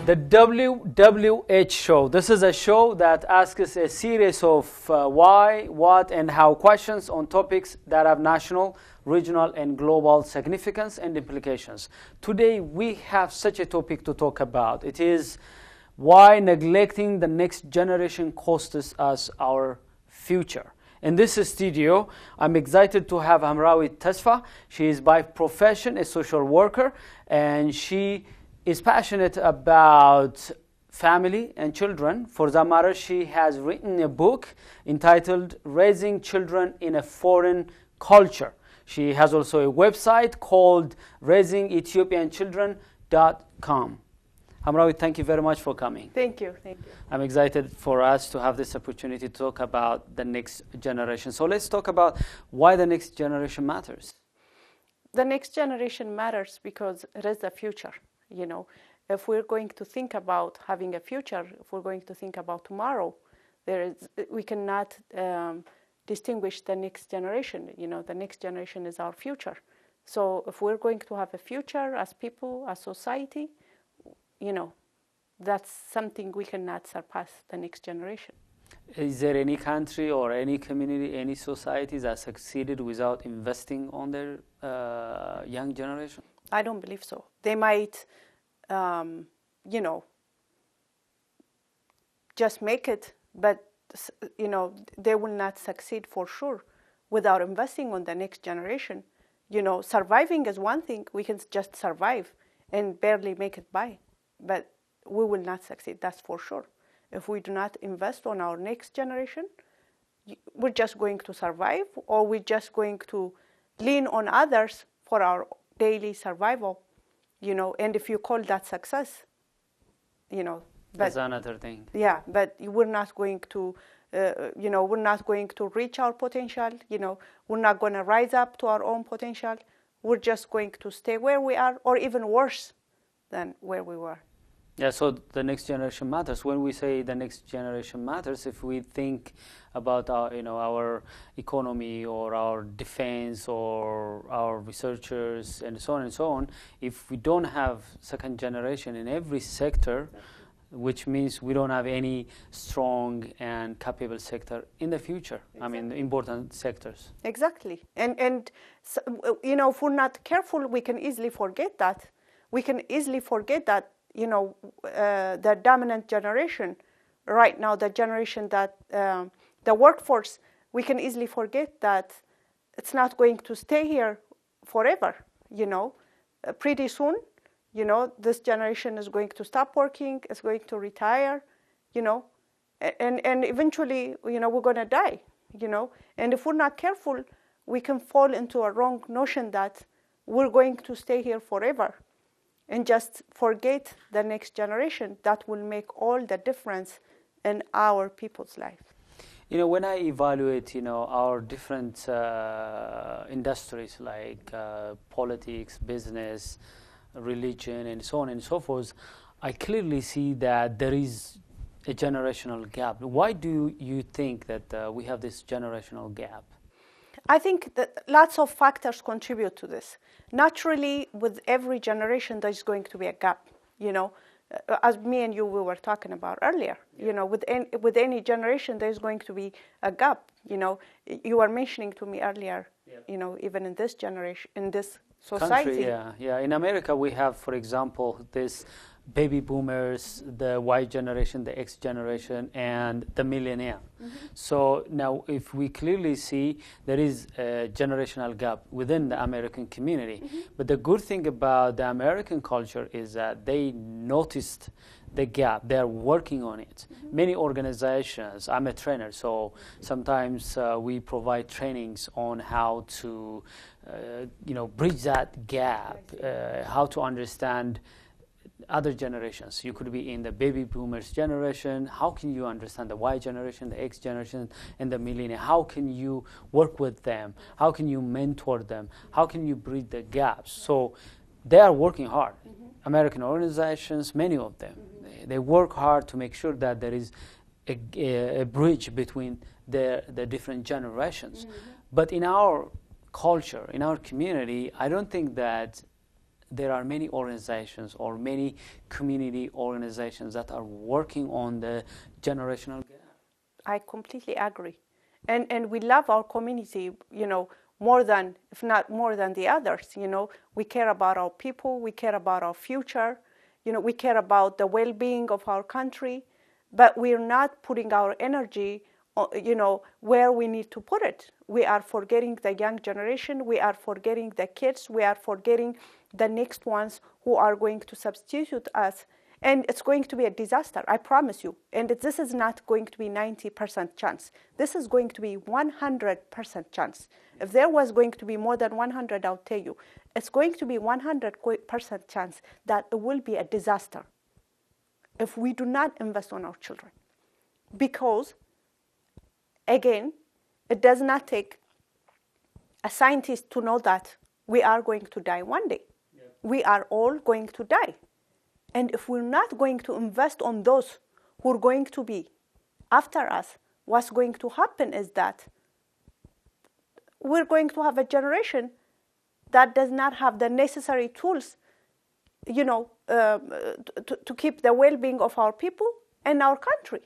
The WWH show. This is a show that asks a series of why, what, and how questions on topics that have national, regional, and global significance and implications. Today, we have such a topic to talk about. It is why neglecting the next generation costs us our future. In this studio, I'm excited to have Hamrawit. She is by profession a social worker, and she is passionate about family and children. For that matter, she has written a book entitled Raising Children in a Foreign Culture. She has also a website called RaisingEthiopianChildren.com. Hamrawit, thank you very much for coming. Thank you. Thank you. I'm excited for us to have this opportunity to talk about the next generation. So let's talk about why the next generation matters. The next generation matters because it is the future. You know, if we're going to think about having a future, if we're going to think about tomorrow, we cannot distinguish the next generation. You know, the next generation is our future. So if we're going to have a future as people, as society, you know, that's something we cannot surpass the next generation. Is there any country or any community, any society that succeeded without investing on their young generation? I don't believe so. They might, you know, just make it, but, you know, they will not succeed for sure without investing on the next generation. You know, surviving is one thing. We can just survive and barely make it by, but we will not succeed, that's for sure. If we do not invest on our next generation, we're just going to survive, or we're just going to lean on others for our daily survival, you know. And if you call that success, you know, that's another thing. Yeah, but we're not going to, you know, we're not going to reach our potential. You know, we're not going to rise up to our own potential. We're just going to stay where we are, or even worse than where we were. Yeah, so the next generation matters. When we say the next generation matters, if we think about our, you know, our economy or our defense or our researchers and so on, if we don't have second generation in every sector, which means we don't have any strong and capable sector in the future. Exactly. I mean, important sectors. Exactly. And so, you know, if we're not careful, we can easily forget that. We can easily forget that, you know, the dominant generation right now, the generation that, the workforce, we can easily forget that it's not going to stay here forever, you know. Pretty soon, you know, this generation is going to stop working, is going to retire, you know, and eventually, you know, we're going to die, you know. And if we're not careful, we can fall into a wrong notion that we're going to stay here forever and just forget the next generation. That will make all the difference in our people's life. You know, when I evaluate, you know, our different industries like politics, business, religion, and so on and so forth, I clearly see that there is a generational gap. Why do you think that we have this generational gap? I think that lots of factors contribute to this. Naturally, with every generation, there's going to be a gap, you know. As me and you, we were talking about earlier, yeah. You know, with any generation, there's going to be a gap, you know. You were mentioning to me earlier, yeah. You know, even in this generation, in this society. Country, yeah. In America, we have, for example, this baby boomers, the Y generation, the X generation, and the millennial. Mm-hmm. So now, if we clearly see there is a generational gap within the American community, mm-hmm. But the good thing about the American culture is that they noticed the gap. They're working on it. Mm-hmm. Many organizations, I'm a trainer, so sometimes we provide trainings on how to, you know, bridge that gap, how to understand other generations. You could be in the baby boomers generation. How can you understand the Y generation, the X generation, and the millennial? How can you work with them? How can you mentor them? How can you bridge the gaps? So they are working hard. Mm-hmm. American organizations, many of them, mm-hmm. they work hard to make sure that there is a bridge between the different generations. Mm-hmm. But in our culture, in our community, I don't think that there are many organizations or many community organizations that are working on the generational gap. I completely agree. And we love our community, more than, if not more than the others, We care about our people, we care about our future, we care about the well-being of our country, but we're not putting our energy, where we need to put it. We are forgetting the young generation, we are forgetting the kids, we are forgetting the next ones who are going to substitute us. And it's going to be a disaster, I promise you. And this is not going to be 90% chance. This is going to be 100% chance. If there was going to be more than 100, I'll tell you. It's going to be 100% chance that it will be a disaster if we do not invest on our children. Because, again, it does not take a scientist to know that we are going to die one day. Yeah. We are all going to die. And if we're not going to invest on those who are going to be after us, what's going to happen is that we're going to have a generation that does not have the necessary tools, to keep the well-being of our people and our country.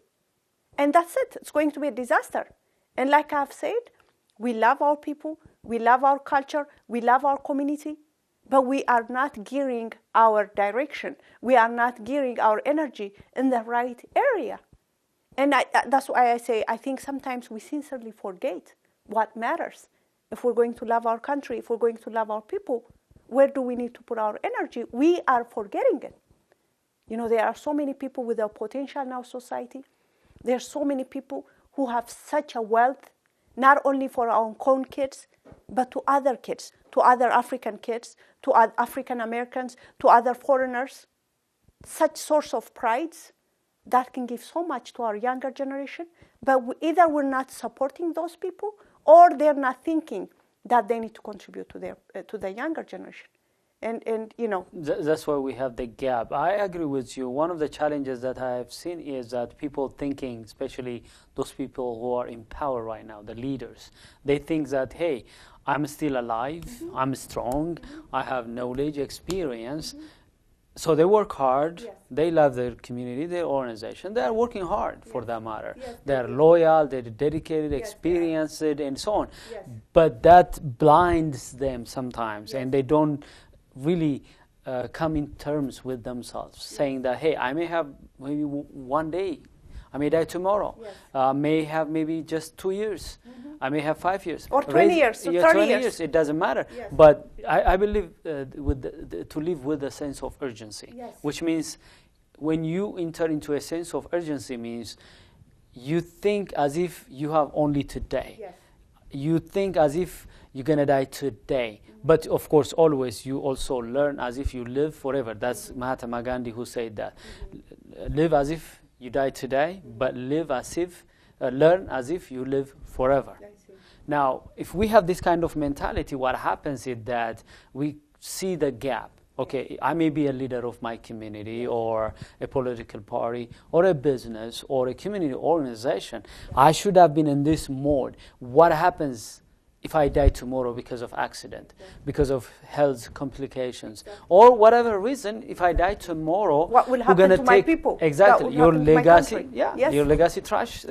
And that's it. It's going to be a disaster. And like I've said, we love our people, we love our culture, we love our community, but we are not gearing our direction. We are not gearing our energy in the right area. And that's why I say I think sometimes we sincerely forget what matters. If we're going to love our country, if we're going to love our people, where do we need to put our energy? We are forgetting it. There are so many people with a potential in our society. There are so many people who have such a wealth, not only for our own kids, but to other kids, to other African kids, to African Americans, to other foreigners. Such source of prides that can give so much to our younger generation, but either we're not supporting those people or they're not thinking that they need to contribute to the younger generation. And That's why we have the gap. I agree with you. One of the challenges that I have seen is that people thinking, especially those people who are in power right now, the leaders, they think that, hey, I'm still alive, mm-hmm. I'm strong, mm-hmm. I have knowledge, experience. Mm-hmm. So they work hard, yes. They love their community, their organization, they are working hard, yes. For that matter. Yes, they are loyal, they're dedicated, yes, experienced, yes. And so on. Yes. But that blinds them sometimes, yes. And they don't really come in terms with themselves, yes. Saying that, hey, I may have maybe one day, I may die tomorrow, yes. May have maybe just 2 years, mm-hmm. I may have 5 years. Or 20 years, or 30 years. It doesn't matter. Yes. But I believe to live with a sense of urgency, yes. Which means when you enter into a sense of urgency means you think as if you have only today. Yes. You think as if you're going to die today. Mm-hmm. But of course, always you also learn as if you live forever. That's mm-hmm. Mahatma Gandhi who said that. Mm-hmm. Live as if you die today, mm-hmm. But live as if, learn as if you live forever. Now, if we have this kind of mentality, what happens is that we see the gap. Okay, I may be a leader of my community or a political party or a business or a community organization. I should have been in this mode. What happens if I die tomorrow because of accident, because of health complications, or whatever reason? If I die tomorrow, what will happen to my people? Exactly, your legacy, yes. Your legacy tranche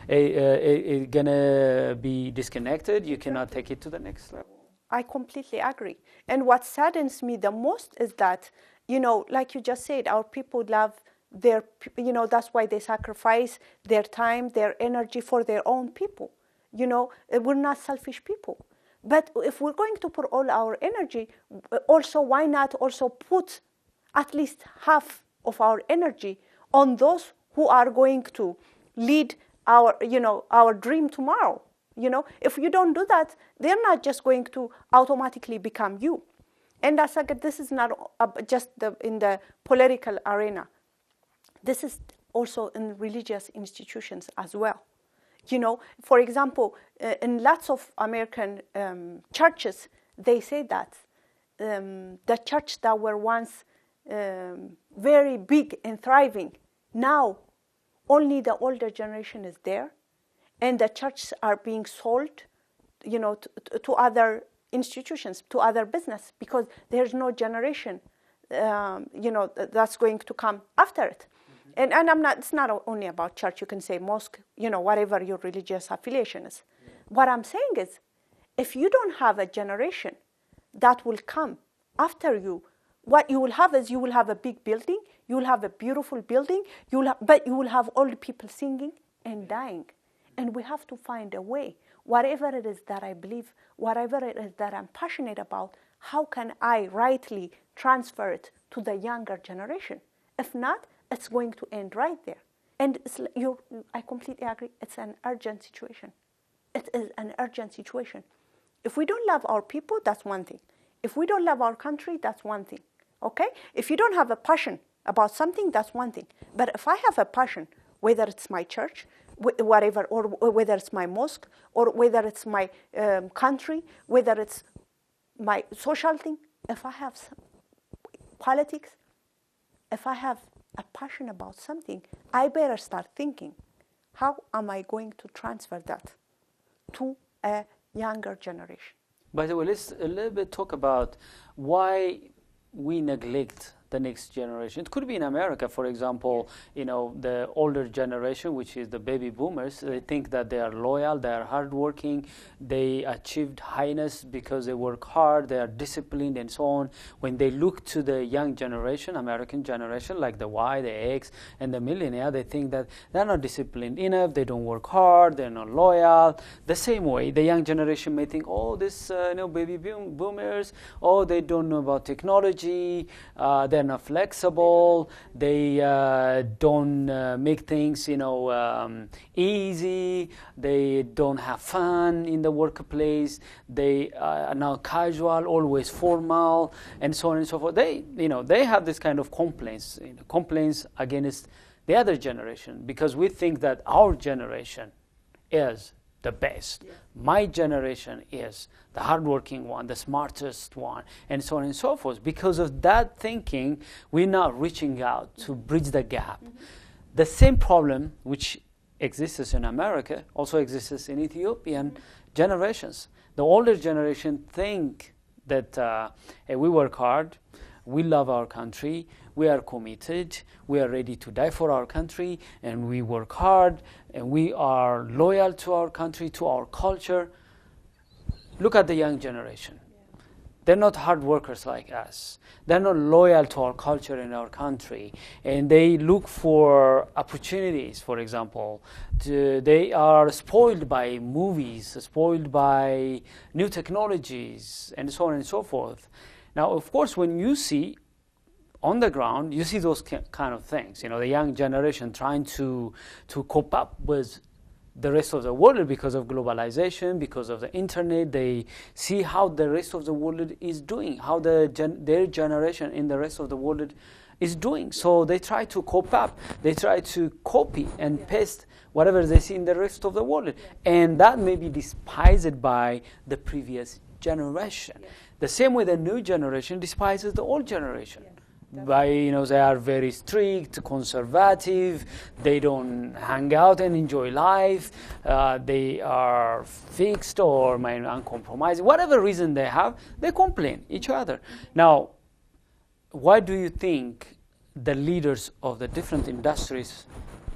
is gonna be disconnected. You cannot take it to the next level. I completely agree. And what saddens me the most is that, like you just said, our people love their, that's why they sacrifice their time, their energy for their own people. We're not selfish people. But if we're going to put all our energy, also, why not also put at least half of our energy on those who are going to lead our dream tomorrow? If you don't do that, they're not just going to automatically become you. And Assegid, this is not just in the political arena. This is also in religious institutions as well. For example, in lots of American churches, they say that the church that were once very big and thriving, now only the older generation is there, and the churches are being sold, to other institutions, to other business, because there's no generation, that's going to come after it. And I'm not. It's not only about church. You can say mosque, whatever your religious affiliation is. What I'm saying is, if you don't have a generation that will come after you, what you will have is you will have a big building, you will have a beautiful building, but you will have all the people singing and dying. And we have to find a way, whatever it is that I believe, whatever it is that I'm passionate about, how can I rightly transfer it to the younger generation? If not, it's going to end right there. And I completely agree, it's an urgent situation. It is an urgent situation. If we don't love our people, that's one thing. If we don't love our country, that's one thing. Okay? If you don't have a passion about something, that's one thing. But if I have a passion, whether it's my church, whatever, or whether it's my mosque, or whether it's my country, whether it's my social thing, if I have politics, if I have a passion about something, I better start thinking, how am I going to transfer that to a younger generation? By the way, let's a little bit talk about why we neglect the next generation. It could be in America, for example, the older generation, which is the baby boomers, they think that they are loyal, they are hardworking, they achieved highness because they work hard, they are disciplined and so on. When they look to the young generation, American generation, like the Y, the X, and the millennial, they think that they're not disciplined enough, they don't work hard, they're not loyal. The same way, the young generation may think, this baby boomers, they don't know about technology, they're not flexible, they don't make things easy, they don't have fun in the workplace, they are now casual, always formal, and so on and so forth. They have this kind of complaints against the other generation, because we think that our generation is the best. Yeah. My generation is the hardworking one, the smartest one, and so on and so forth. Because of that thinking, we're not reaching out to bridge the gap. Mm-hmm. The same problem which exists in America also exists in Ethiopian generations. The older generation think that we work hard, we love our country, we are committed, we are ready to die for our country, and we work hard, and we are loyal to our country, to our culture. Look at the young generation. Yeah. They're not hard workers like us. They're not loyal to our culture and our country. And they look for opportunities, for example. They are spoiled by movies, spoiled by new technologies, and so on and so forth. Now, of course, when you see on the ground, you see those kind of things. The young generation trying to cope up with the rest of the world because of globalization, because of the internet. They see how the rest of the world is doing, how their generation in the rest of the world is doing. So they try to cope up. They try to copy and paste whatever they see in the rest of the world. Yeah. And that may be despised by the previous generation. Yeah. The same way the new generation despises the old generation. Yeah. They are very strict, conservative, they don't hang out and enjoy life, they are fixed or uncompromising. Whatever reason they have, they complain each other. Now, why do you think the leaders of the different industries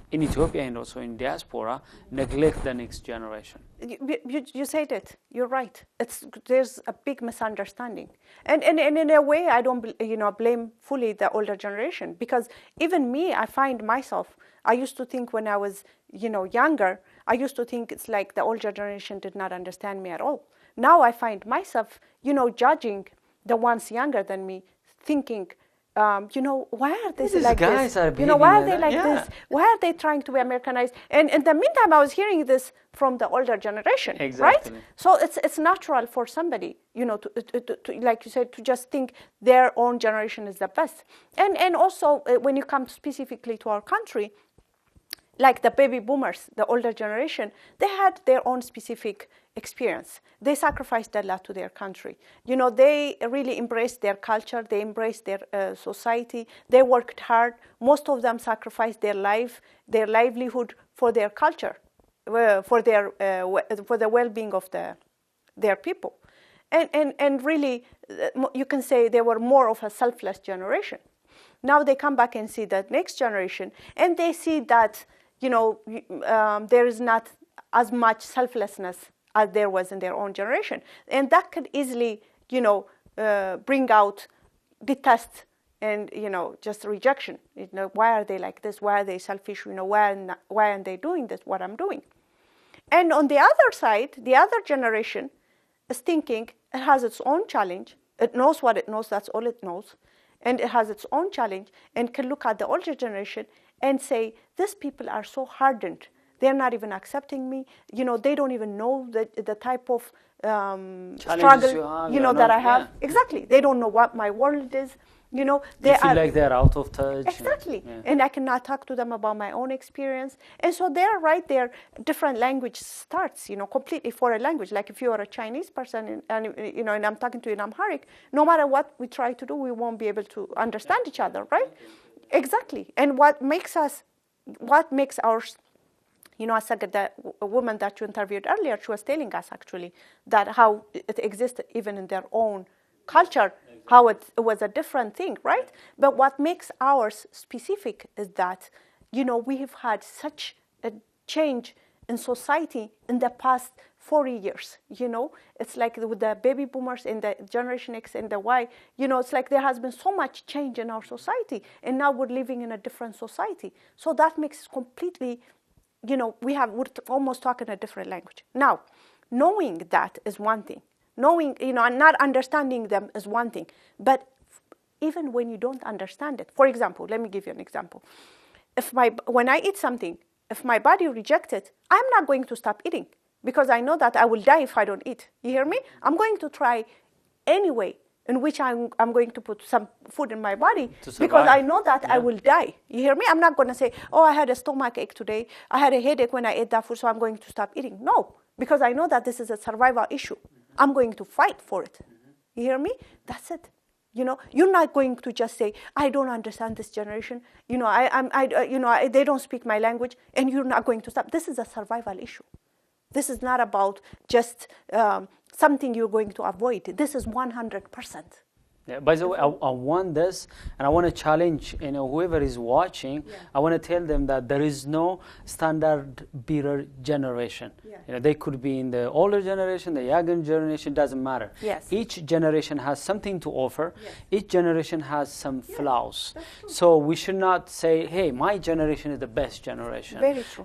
in Ethiopia and also in diaspora neglect the next generation? You said it. You're right. There's a big misunderstanding, and in a way, I don't blame fully the older generation, because even me, I find myself. I used to think when I was younger, I used to think it's like the older generation did not understand me at all. Now I find myself judging the ones younger than me, thinking, why are they like this? Why are they like this? Why are they trying to be Americanized? And in the meantime, I was hearing this from the older generation, exactly. Right? So it's natural for somebody, to like you said, to just think their own generation is the best. And also, when you come specifically to our country, like the baby boomers, the older generation, they had their own specific experience. They sacrificed a lot to their country. They really embraced their culture. They embraced their society. They worked hard. Most of them sacrificed their livelihood for their culture, for the well-being of their people. And really, you can say they were more of a selfless generation. Now they come back and see the next generation, and they see that, there is not as much selflessness as there was in their own generation. And that could easily, bring out detest and, just rejection. Why are they like this? Why are they selfish? Why aren't they doing this, what I'm doing? And on the other side, the other generation is thinking it has its own challenge. It knows what it knows, that's all it knows. And it has its own challenge, and can look at the older generation and say, these people are so hardened. They're not even accepting me. They don't even know the type of struggle, that I have. Yeah. Exactly. They don't know what my world is. They feel like they're out of touch. Exactly. Yeah. And I cannot talk to them about my own experience. And so they're right there, different language starts, completely foreign language. Like if you are a Chinese person and I'm talking to you in Amharic, no matter what we try to do, we won't be able to understand each other, right? Exactly. And what makes our, Assegid, the woman that you interviewed earlier, she was telling us actually that how it existed even in their own culture, how it was a different thing, right? But what makes ours specific is that, we have had such a change in society in the past 40 years, It's like with the baby boomers and the Generation X and the Y, it's like there has been so much change in our society, and now we're living in a different society. So that makes it completely, we're almost talking a different language. Now, knowing that is one thing. Knowing, and not understanding them is one thing. But even when you don't understand it, for example, let me give you an example. When I eat something, if my body rejects it, I'm not going to stop eating because I know that I will die if I don't eat. You hear me? I'm going to try anyway in which I'm going to put some food in my body because I know that I will die. You hear me? I'm not going to say, I had a stomach ache today. I had a headache when I ate that food, so I'm going to stop eating. No, because I know that this is a survival issue. I'm going to fight for it. You hear me? That's it. You're not going to just say, I don't understand this generation. They don't speak my language, and you're not going to stop. This is a survival issue. This is not about just something you're going to avoid. This is 100%. Yeah, by the way, I want this, and I want to challenge whoever is watching. Yeah. I want to tell them that there is no standard bearer generation. Yeah. They could be in the older generation, the younger generation, doesn't matter. Yes. Each generation has something to offer. Yes. Each generation has some flaws. So we should not say, hey, my generation is the best generation. Very true.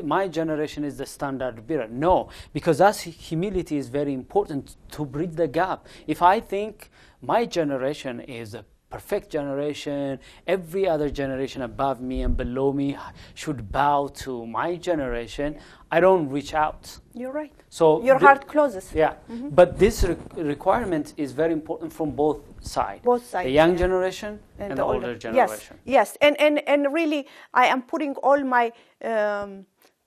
My generation is the standard bearer. No, because that humility is very important to bridge the gap. If I think my generation is a perfect generation, every other generation above me and below me should bow to my generation, I don't reach out. You're right. So your heart closes. Yeah. Mm-hmm. But this requirement is very important from both sides. Both sides. The young generation and the older generation. Yes. And really, I am putting all my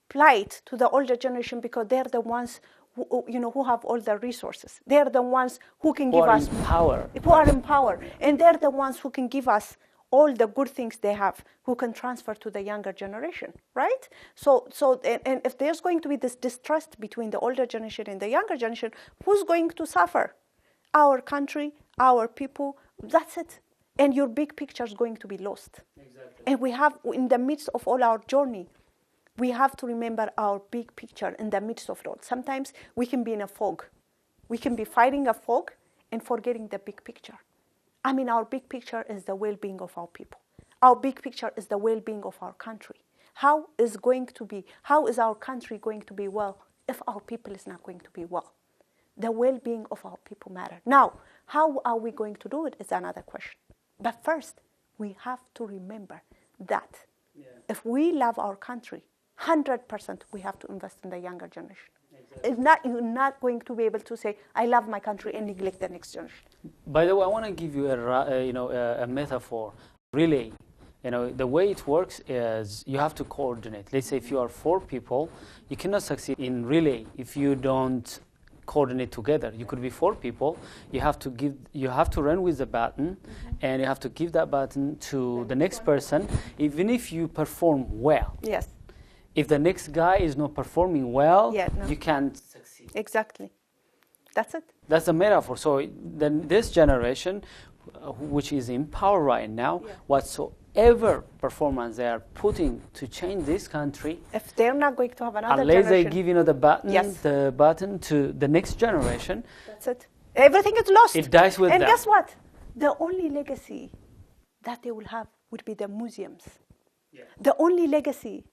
plight to the older generation because they're the ones who have all the resources. They're the ones who can give us power. Who are in power. And they're the ones who can give us all the good things they have, who can transfer to the younger generation, right? So if there's going to be this distrust between the older generation and the younger generation, who's going to suffer? Our country, our people, that's it. And your big picture is going to be lost. Exactly. And we have, in the midst of all our journey, we have to remember our big picture in the midst of it all. Sometimes we can be in a fog. We can be fighting a fog and forgetting the big picture. I mean, our big picture is the well-being of our people. Our big picture is the well-being of our country. How is our country going to be well if our people is not going to be well? The well-being of our people matter. Now, how are we going to do it is another question. But first, we have to remember that if we love our country, 100% we have to invest in the younger generation. Exactly. If not, you're not going to be able to say, I love my country and neglect the next generation. By the way, I want to give you a metaphor. Relay. The way it works is you have to coordinate. Let's say if you are 4 people, you cannot succeed in relay if you don't coordinate together. You could be 4 people. You have to run with the baton, and you have to give that baton to the next person, even if you perform well. Yes. If the next guy is not performing well, you can't succeed. Exactly. That's it. That's the metaphor. So then this generation, which is in power right now, whatsoever performance they are putting to change this country, if they're not going to have another unless generation, they give the button to the next generation, that's it. Everything is lost. It dies with and them. Guess what? The only legacy that they will have would be the museums. Yeah. The only legacy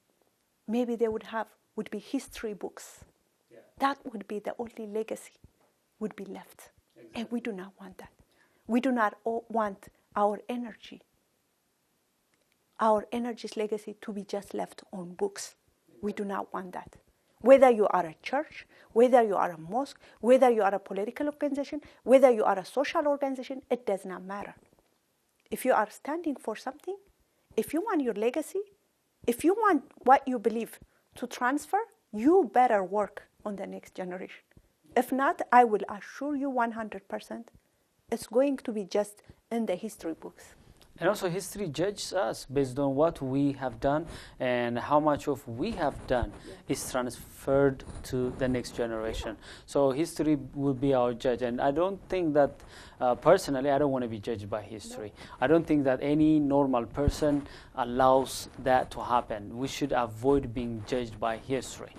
maybe they would have would be history books. Yeah. That would be the only legacy would be left. Exactly. And we do not want that. We do not want our energy's legacy to be just left on books. We do not want that. Whether you are a church, whether you are a mosque, whether you are a political organization, whether you are a social organization, it does not matter. If you are standing for something, if you want your legacy, if you want what you believe to transfer, you better work on the next generation. If not, I will assure you 100%, it's going to be just in the history books. And also history judges us based on what we have done, and how much of we have done is transferred to the next generation. So history will be our judge. And I don't think that, personally, I don't want to be judged by history. No. I don't think that any normal person allows that to happen. We should avoid being judged by history.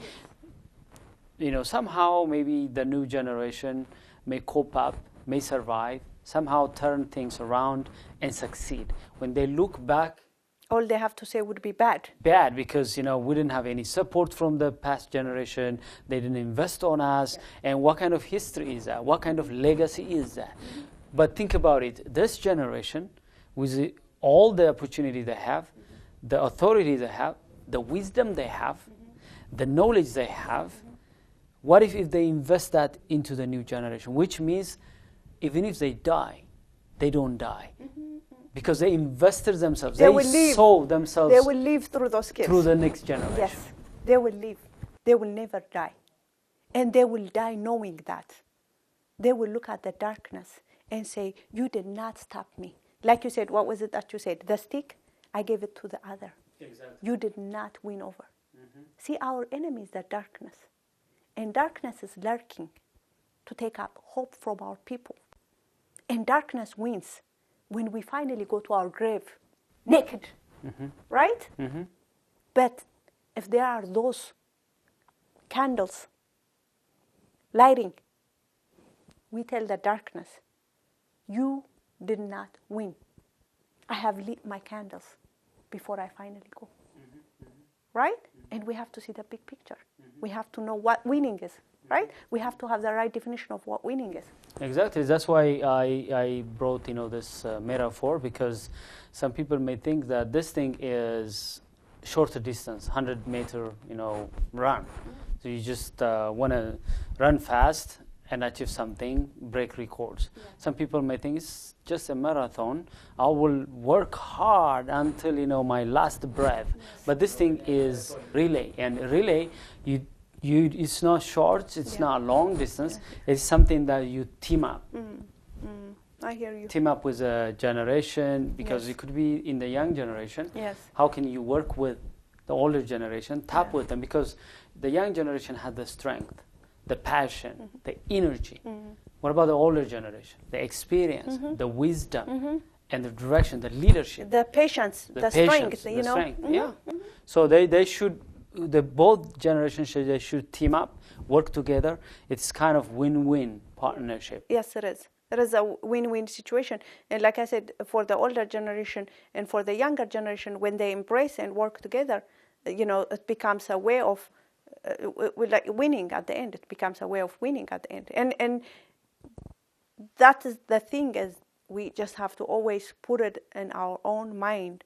Somehow maybe the new generation may cope up, may survive, somehow turn things around and succeed. When they look back, all they have to say would be bad. Bad, because we didn't have any support from the past generation. They didn't invest on us. Yeah. And what kind of history is that? What kind of legacy is that? Mm-hmm. But think about it. This generation, with all the opportunity they have, the authority they have, the wisdom they have, the knowledge they have, what if they invest that into the new generation? Which means even if they die, they don't die. Because they invested themselves. They sold themselves. They will live through those kids. Through the next generation. Yes, they will live. They will never die. And they will die knowing that. They will look at the darkness and say, you did not stop me. Like you said, what was it that you said? The stick, I gave it to the other. Exactly. You did not win over. Mm-hmm. See, our enemy is the darkness. And darkness is lurking to take up hope from our people. And darkness wins when we finally go to our grave naked, right? Mm-hmm. But if there are those candles lighting, we tell the darkness, you did not win. I have lit my candles before I finally go. Right? And we have to see the big picture. We have to know what winning is. Right? We have to have the right definition of what winning is. Exactly. That's why I brought this metaphor, because some people may think that this thing is shorter distance, 100-meter run. So you just want to run fast and achieve something, break records. Yeah. Some people may think it's just a marathon. I will work hard until my last breath. Yes. But this thing is relay, and relay it's not short, it's not long distance. Yeah. It's something that you team up. I hear you. Team up with a generation, because it could be in the young generation. Yes. How can you work with the older generation, tap with them? Because the young generation had the strength, the passion, the energy. What about the older generation? The experience, the wisdom, and the direction, the leadership. The patience, the strength, the strength. Yeah. So they should, both generations should team up, work together. It's kind of win-win partnership. Yes, it is. It is a win-win situation. And like I said, for the older generation and for the younger generation, when they embrace and work together, it becomes a way of like winning at the end. It becomes a way of winning at the end. And that is the thing, is we just have to always put it in our own mind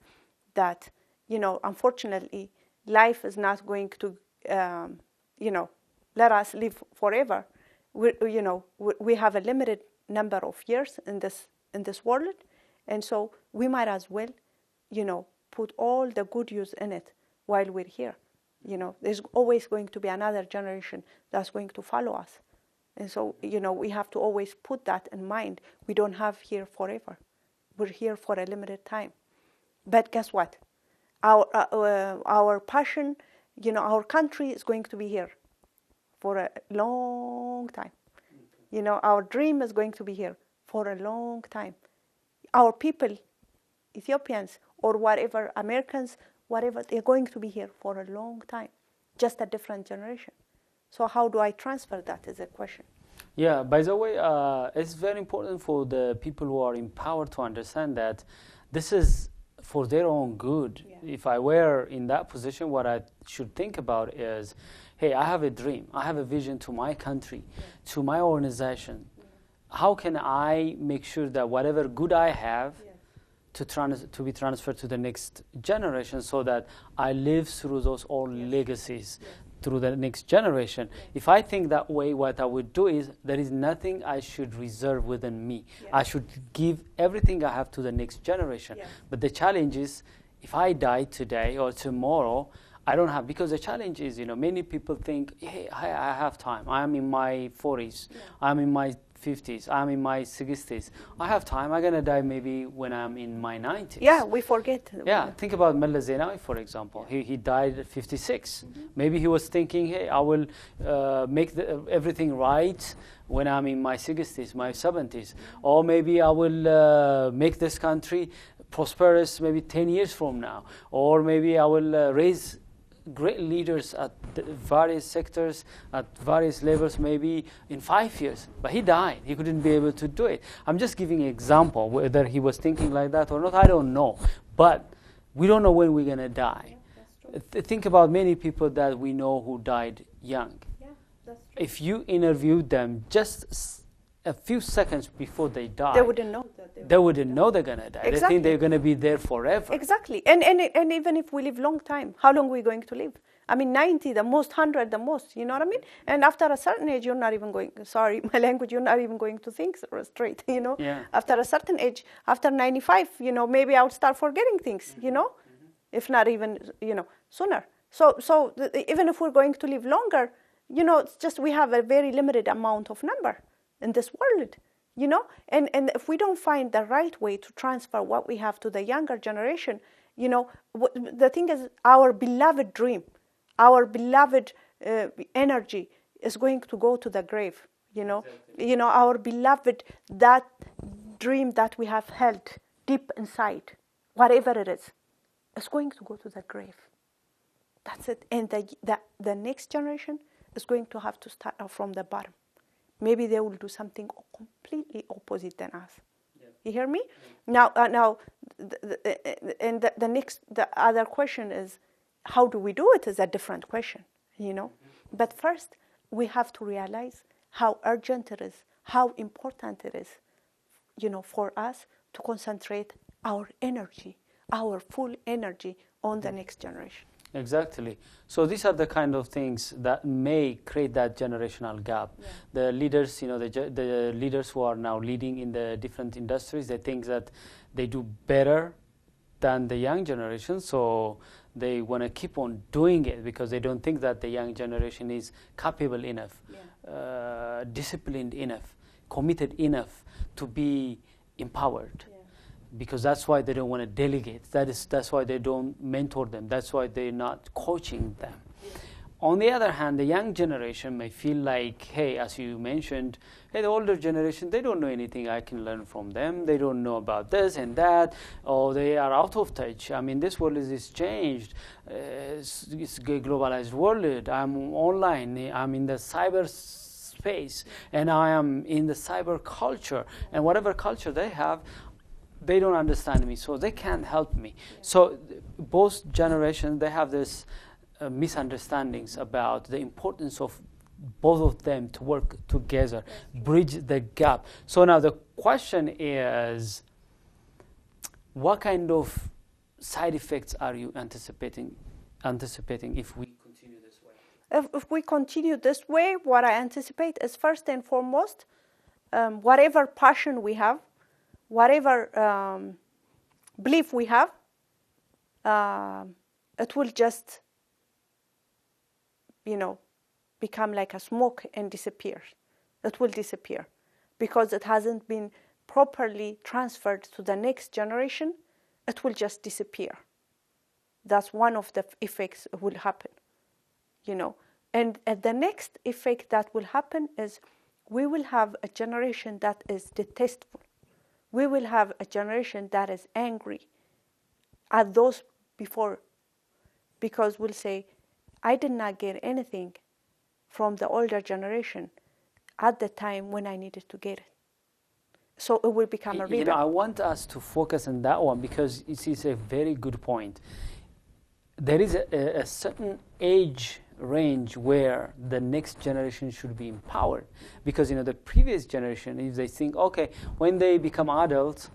that, unfortunately, life is not going to, let us live forever. We have a limited number of years in this world, and so we might as well, put all the good use in it while we're here. There's always going to be another generation that's going to follow us, and so we have to always put that in mind. We don't have here forever. We're here for a limited time. But guess what? Our passion, our country is going to be here for a long time. You know, our dream is going to be here for a long time. Our people, Ethiopians or whatever, Americans, whatever, they're going to be here for a long time, just a different generation. So how do I transfer that is a question. Yeah, by the way, it's very important for the people who are in power to understand that this is for their own good. Yeah. If I were in that position, what I should think about is, hey, I have a dream, I have a vision to my country, to my organization. How can I make sure that whatever good I have to be transferred to the next generation, so that I live through those old legacies through the next generation? If I think that way, what I would do is there is nothing I should reserve within me. I should give everything I have to the next generation. But the challenge is, if I die today or tomorrow, I don't have, because the challenge is, many people think, hey, I have time. I'm in my 40s. I'm in my 50s. I'm in my 60s. I have time. I'm going to die maybe when I'm in my 90s. Yeah, we forget. Yeah, think about Mella Zenawi, for example. He died at 56. Maybe he was thinking, hey, I will make everything right when I'm in my 60s, my 70s. Or maybe I will make this country prosperous maybe 10 years from now. Or maybe I will raise great leaders at various sectors, at various levels, maybe in 5 years. But he died. He couldn't be able to do it. I'm just giving an example. Whether he was thinking like that or not, I don't know. But we don't know when we're going to die. Think about many people that we know who died young. Yeah, that's true. If you interviewed them just a few seconds before they die, they wouldn't know that they wouldn't know they're going to die. Exactly. They think they're going to be there forever. Exactly. And even if we live long time, how long are we going to live? I mean, 90 the most, 100 the most, you know what I mean? And after a certain age, you're not even going, sorry, my language, you're not even going to think straight, Yeah. After a certain age, after 95, maybe I'll start forgetting things, if not even, sooner. So even if we're going to live longer, it's just we have a very limited amount of number in this world, and if we don't find the right way to transfer what we have to the younger generation, the thing is, our beloved dream, our beloved energy is going to go to the grave, Exactly. Our beloved, that dream that we have held deep inside, whatever it is going to go to the grave. That's it. And the next generation is going to have to start out from the bottom. Maybe they will do something completely opposite than us. Yeah. You hear me? Yeah. Now, the other question is, how do we do it? Is a different question, But first, we have to realize how urgent it is, how important it is, for us to concentrate our energy, our full energy on the next generation. Exactly. So these are the kind of things that may create that generational gap. Yeah. The leaders, the leaders who are now leading in the different industries, they think that they do better than the young generation, so they want to keep on doing it because they don't think that the young generation is capable enough, disciplined enough, committed enough to be empowered. Yeah. Because that's why they don't want to delegate. That's why they don't mentor them. That's why they're not coaching them. Yeah. On the other hand, the young generation may feel like, hey, as you mentioned, hey, the older generation, they don't know anything I can learn from them. They don't know about this and that, or they are out of touch. I mean, this world is changed. It's a globalized world. I'm online. I'm in the cyber space, and I am in the cyber culture. And whatever culture they have, they don't understand me, so they can't help me. Yeah. So both generations, they have this misunderstandings about the importance of both of them to work together, bridge the gap. So now the question is, what kind of side effects are you anticipating if we continue this way? If we continue this way, what I anticipate is, first and foremost, whatever passion we have, whatever belief we have, it will just, become like a smoke and disappear. It will disappear because it hasn't been properly transferred to the next generation. It will just disappear. That's one of the effects that will happen, And the next effect that will happen is we will have a generation that is distasteful. We will have a generation that is angry at those before, because we'll say, I did not get anything from the older generation at the time when I needed to get it. So it will become a rebel. I want us to focus on that one because it's a very good point. There is a certain age range where the next generation should be empowered, because the previous generation, if they think, okay, when they become adults,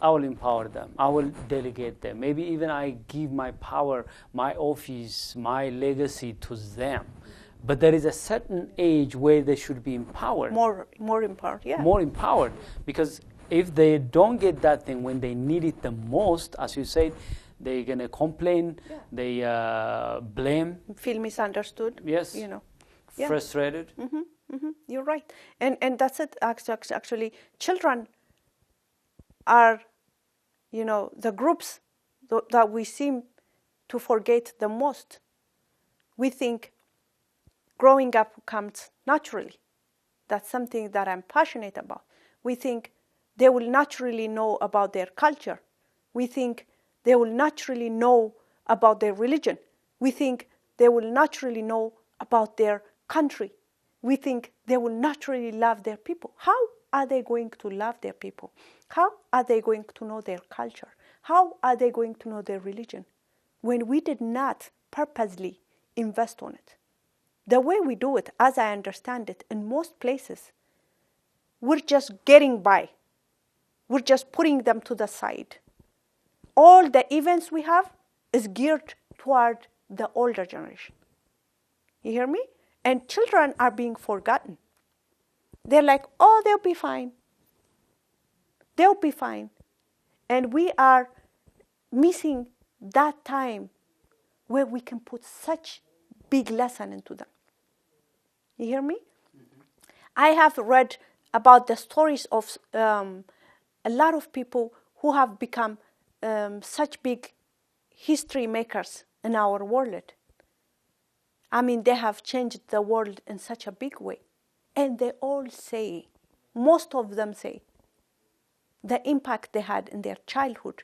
I will empower them, I will delegate them, maybe even I give my power, my office, my legacy to them. But there is a certain age where they should be empowered. More empowered, yeah. More empowered, because if they don't get that thing when they need it the most, as you said, they're going to complain, they blame. Feel misunderstood. Yes. Frustrated. You're right. And that's it. Actually, children are, the groups that we seem to forget the most. We think growing up comes naturally. That's something that I'm passionate about. We think they will naturally know about their culture. We think they will naturally know about their religion. We think they will naturally know about their country. We think they will naturally love their people. How are they going to love their people? How are they going to know their culture? How are they going to know their religion when we did not purposely invest on it? The way we do it, as I understand it, in most places, we're just getting by. We're just putting them to the side. All the events we have is geared toward the older generation. You hear me? And children are being forgotten. They're like, oh, they'll be fine. They'll be fine. And we are missing that time where we can put such big lesson into them. You hear me? Mm-hmm. I have read about the stories of a lot of people who have become such big history makers in our world. I mean, they have changed the world in such a big way. And they all say, most of them say, the impact they had in their childhood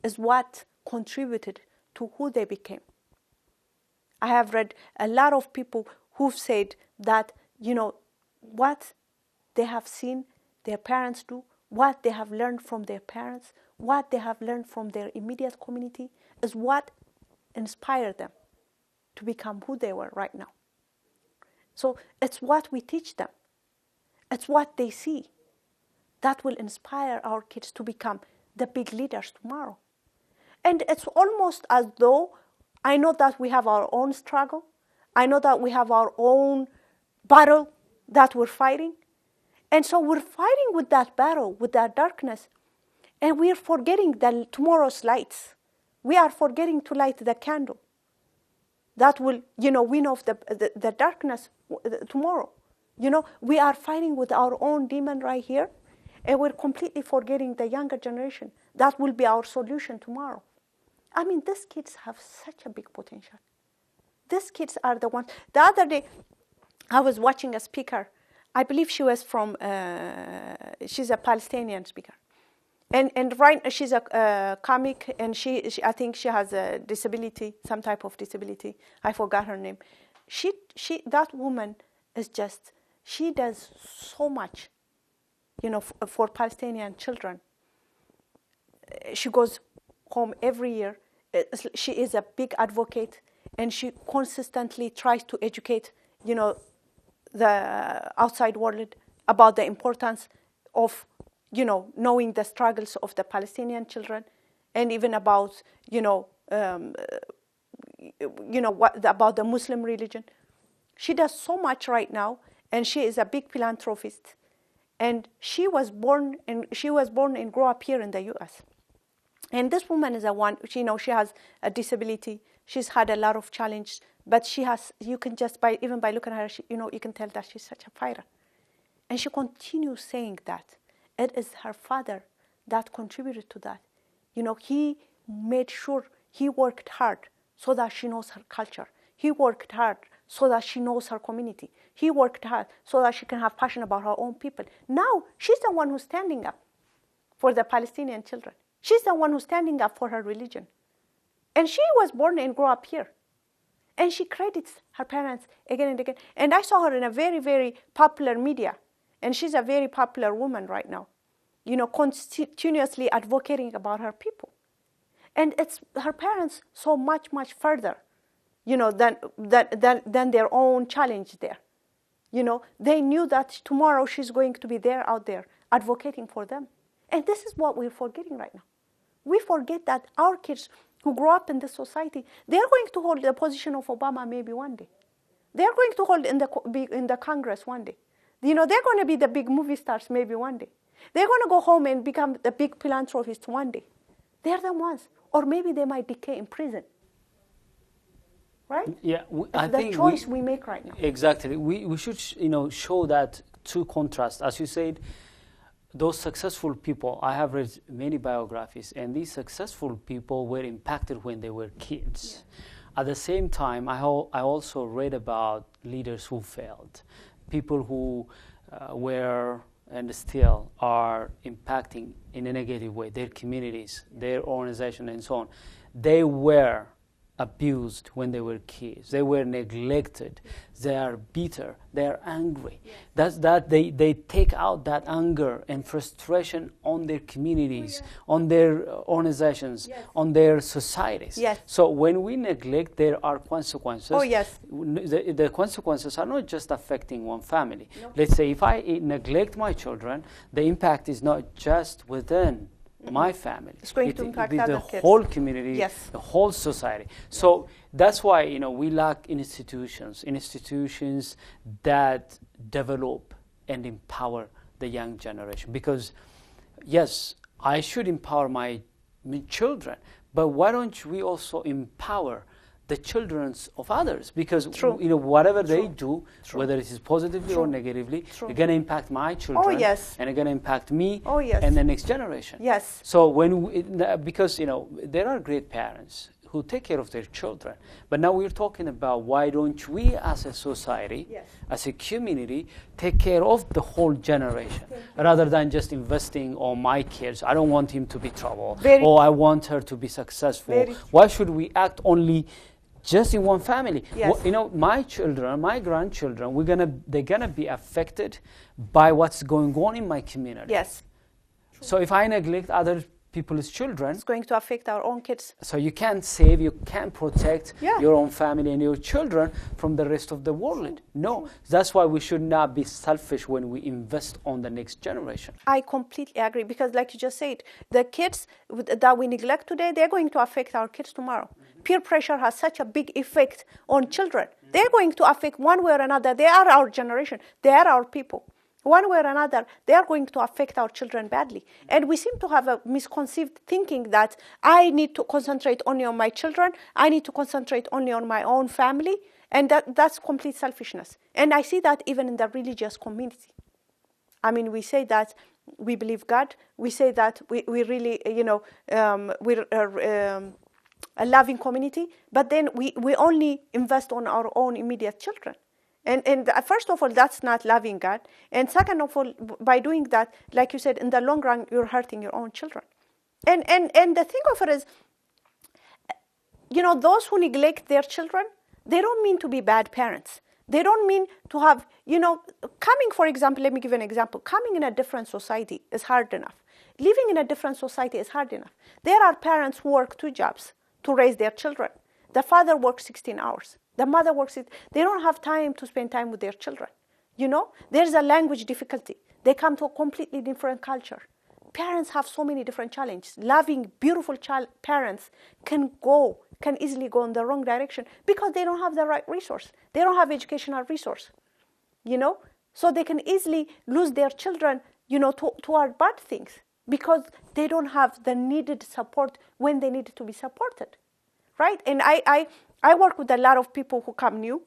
is what contributed to who they became. I have read a lot of people who've said that, what they have seen their parents do, what they have learned from their parents, what they have learned from their immediate community is what inspired them to become who they were right now. So it's what we teach them. It's what they see that will inspire our kids to become the big leaders tomorrow. And it's almost as though I know that we have our own struggle. I know that we have our own battle that we're fighting. And so we're fighting with that battle, with that darkness. And we're forgetting tomorrow's lights. We are forgetting to light the candle. That will, win off the darkness tomorrow. We are fighting with our own demon right here. And we're completely forgetting the younger generation. That will be our solution tomorrow. I mean, these kids have such a big potential. These kids are the ones. The other day, I was watching a speaker. I believe she was she's a Palestinian speaker. And she's a comic, and I think she has a disability, some type of disability. I forgot her name. That woman is she does so much, for Palestinian children. She goes home every year. She is a big advocate, and she consistently tries to educate, the outside world about the importance of, knowing the struggles of the Palestinian children, and even about, about the Muslim religion. She does so much right now, and she is a big philanthropist. And she was born and grew up here in the U.S. And this woman is she has a disability. She's had a lot of challenges, but you can just even by looking at her, you can tell that she's such a fighter. And she continues saying that it is her father that contributed to that. He made sure he worked hard so that she knows her culture. He worked hard so that she knows her community. He worked hard so that she can have passion about her own people. Now, she's the one who's standing up for the Palestinian children. She's the one who's standing up for her religion. And she was born and grew up here. And she credits her parents again and again. And I saw her in a very, very popular media. And she's a very popular woman right now, continuously advocating about her people. And it's her parents so much, much further, than their own challenge there. They knew that tomorrow she's going to be there out there advocating for them. And this is what we're forgetting right now. We forget that our kids who grow up in this society, they're going to hold the position of Obama maybe one day. They're going to hold in the Congress one day. They're going to be the big movie stars maybe one day. They're going to go home and become the big philanthropists one day. They're the ones. Or maybe they might decay in prison. Right? Yeah, I think the choice we make right now. Exactly. We should show that two contrasts. As you said, those successful people, I have read many biographies, and these successful people were impacted when they were kids. Yeah. At the same time, I also read about leaders who failed, people who were and still are impacting in a negative way their communities, their organization, and so on. They were abused when they were kids. They were neglected. They are bitter. They are angry. Yes. They take out that anger and frustration on their communities, on their organizations, on their societies. Yes. So when we neglect, there are consequences. Oh, yes. The consequences are not just affecting one family. No. Let's say if I neglect my children, the impact is not just within my family. It's going to impact other kids. The whole community, the whole society. So that's why we lack institutions that develop and empower the young generation. Because yes, I should empower my children, but why don't we also empower the children of others? Because whatever they do, whether it is positively or negatively, it's going to impact my children, and it's going to impact me and the next generation. Yes. So because there are great parents who take care of their children, but now we're talking about why don't we, as a society, as a community, take care of the whole generation rather than just investing on my kids. I don't want him to be trouble, or I want her to be successful. Why should we act only just in one family? Yes. My children, my grandchildren, they're gonna be affected by what's going on in my community. Yes. So if I neglect other people's children, it's going to affect our own kids. So you can't save, you can't protect your own family and your children from the rest of the world. No, that's why we should not be selfish when we invest on the next generation. I completely agree, because like you just said, the kids that we neglect today, they're going to affect our kids tomorrow. Peer pressure has such a big effect on children. They're going to affect one way or another. They are our generation. They are our people. One way or another, they are going to affect our children badly. And we seem to have a misconceived thinking that I need to concentrate only on my children, I need to concentrate only on my own family, and that's complete selfishness. And I see that even in the religious community. I mean, we say that we believe God, we say that we really, we're a loving community, but then we only invest on our own immediate children. And first of all, that's not loving God. And second of all, by doing that, like you said, in the long run, you're hurting your own children. And the thing of it is, those who neglect their children, they don't mean to be bad parents. They don't mean to have, coming, for example, let me give you an example. Coming in a different society is hard enough. Living in a different society is hard enough. There are parents who work 2 jobs to raise their children. The father works 16 hours. The mother works it. They don't have time to spend time with their children. There's a language difficulty. They come to a completely different culture. Parents have so many different challenges. Loving, beautiful parents can easily go in the wrong direction because they don't have the right resource. They don't have educational resource. So they can easily lose their children, toward bad things because they don't have the needed support when they need to be supported. Right? And I work with a lot of people who come new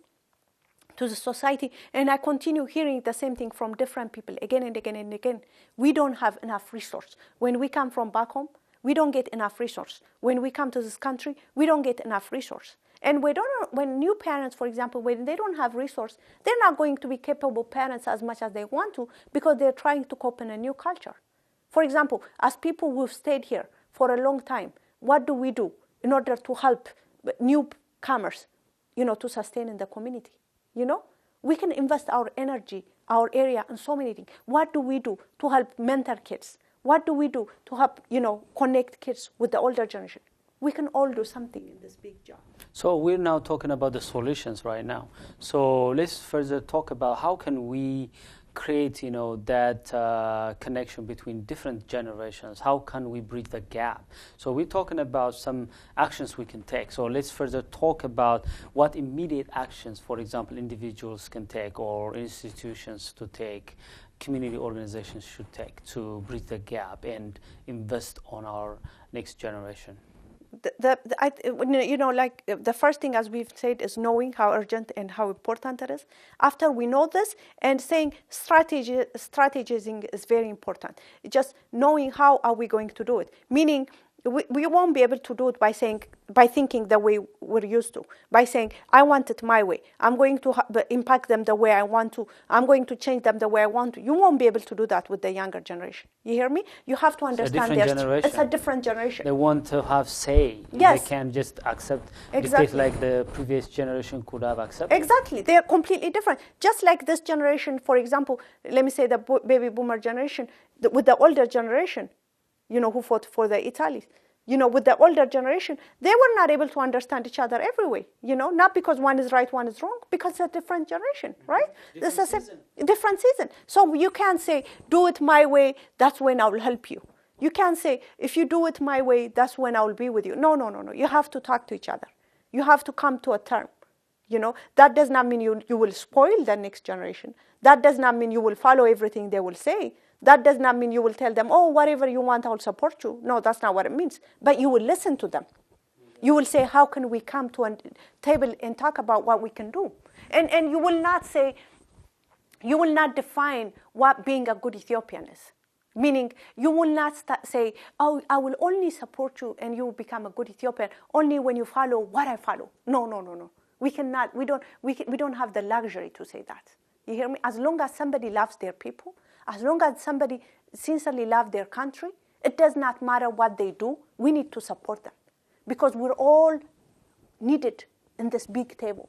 to the society, and I continue hearing the same thing from different people again and again and again. We don't have enough resource. When we come from back home, we don't get enough resource. When we come to this country, we don't get enough resource. And when new parents, for example, when they don't have resource, they're not going to be capable parents as much as they want to because they're trying to cope in a new culture. For example, as people who've stayed here for a long time, what do we do in order to help newcomers, to sustain in the community? We can invest our energy, our area, in so many things. What do we do to help mentor kids? What do we do to help, connect kids with the older generation? We can all do something in this big job. So we're now talking about the solutions right now. So let's further talk about how can we create, that connection between different generations. How can we bridge the gap? So we're talking about some actions we can take. So let's further talk about what immediate actions, for example, individuals can take or institutions to take, community organizations should take to bridge the gap and invest on our next generation. The first thing, as we've said, is knowing how urgent and how important it is. After we know this, and saying strategizing is very important. Just knowing how are we going to do it. Meaning, we won't be able to do it by thinking the way we're used to. By saying, I want it my way. I'm going to impact them the way I want to. I'm going to change them the way I want to. You won't be able to do that with the younger generation. You hear me? You have to understand it's a different generation. They want to have say. Yes. They can't just accept exactly. dictate like the previous generation could have accepted. Exactly. They are completely different. Just like this generation, for example, let me say the baby boomer generation, with the older generation, who fought for the Italis. With the older generation, they were not able to understand each other every way. Not because one is right, one is wrong, because it's a different generation, right? This is a different season. So you can't say, do it my way, that's when I will help you. You can't say, if you do it my way, that's when I will be with you. No. You have to talk to each other. You have to come to a term. That does not mean you will spoil the next generation. That does not mean you will follow everything they will say. That does not mean you will tell them, oh, whatever you want, I'll support you. No, that's not what it means. But you will listen to them. You will say, how can we come to a table and talk about what we can do? And you will not say, you will not define what being a good Ethiopian is. Meaning, you will not say, oh, I will only support you and you will become a good Ethiopian only when you follow what I follow. No. We cannot, we don't have the luxury to say that. You hear me? As long as somebody loves their people, as long as somebody sincerely loves their country, it does not matter what they do, we need to support them. Because we're all needed in this big table.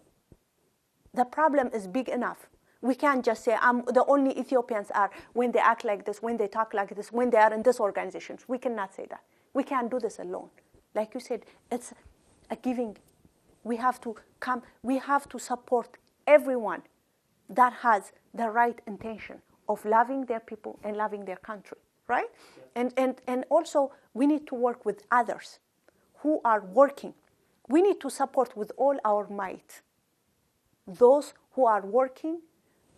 The problem is big enough. We can't just say, the only Ethiopians are when they act like this, when they talk like this, when they are in this organization. We cannot say that. We can't do this alone. Like you said, it's a giving. We have to support everyone that has the right intention of loving their people and loving their country, right? Yes. And also, we need to work with others who are working. We need to support with all our might those who are working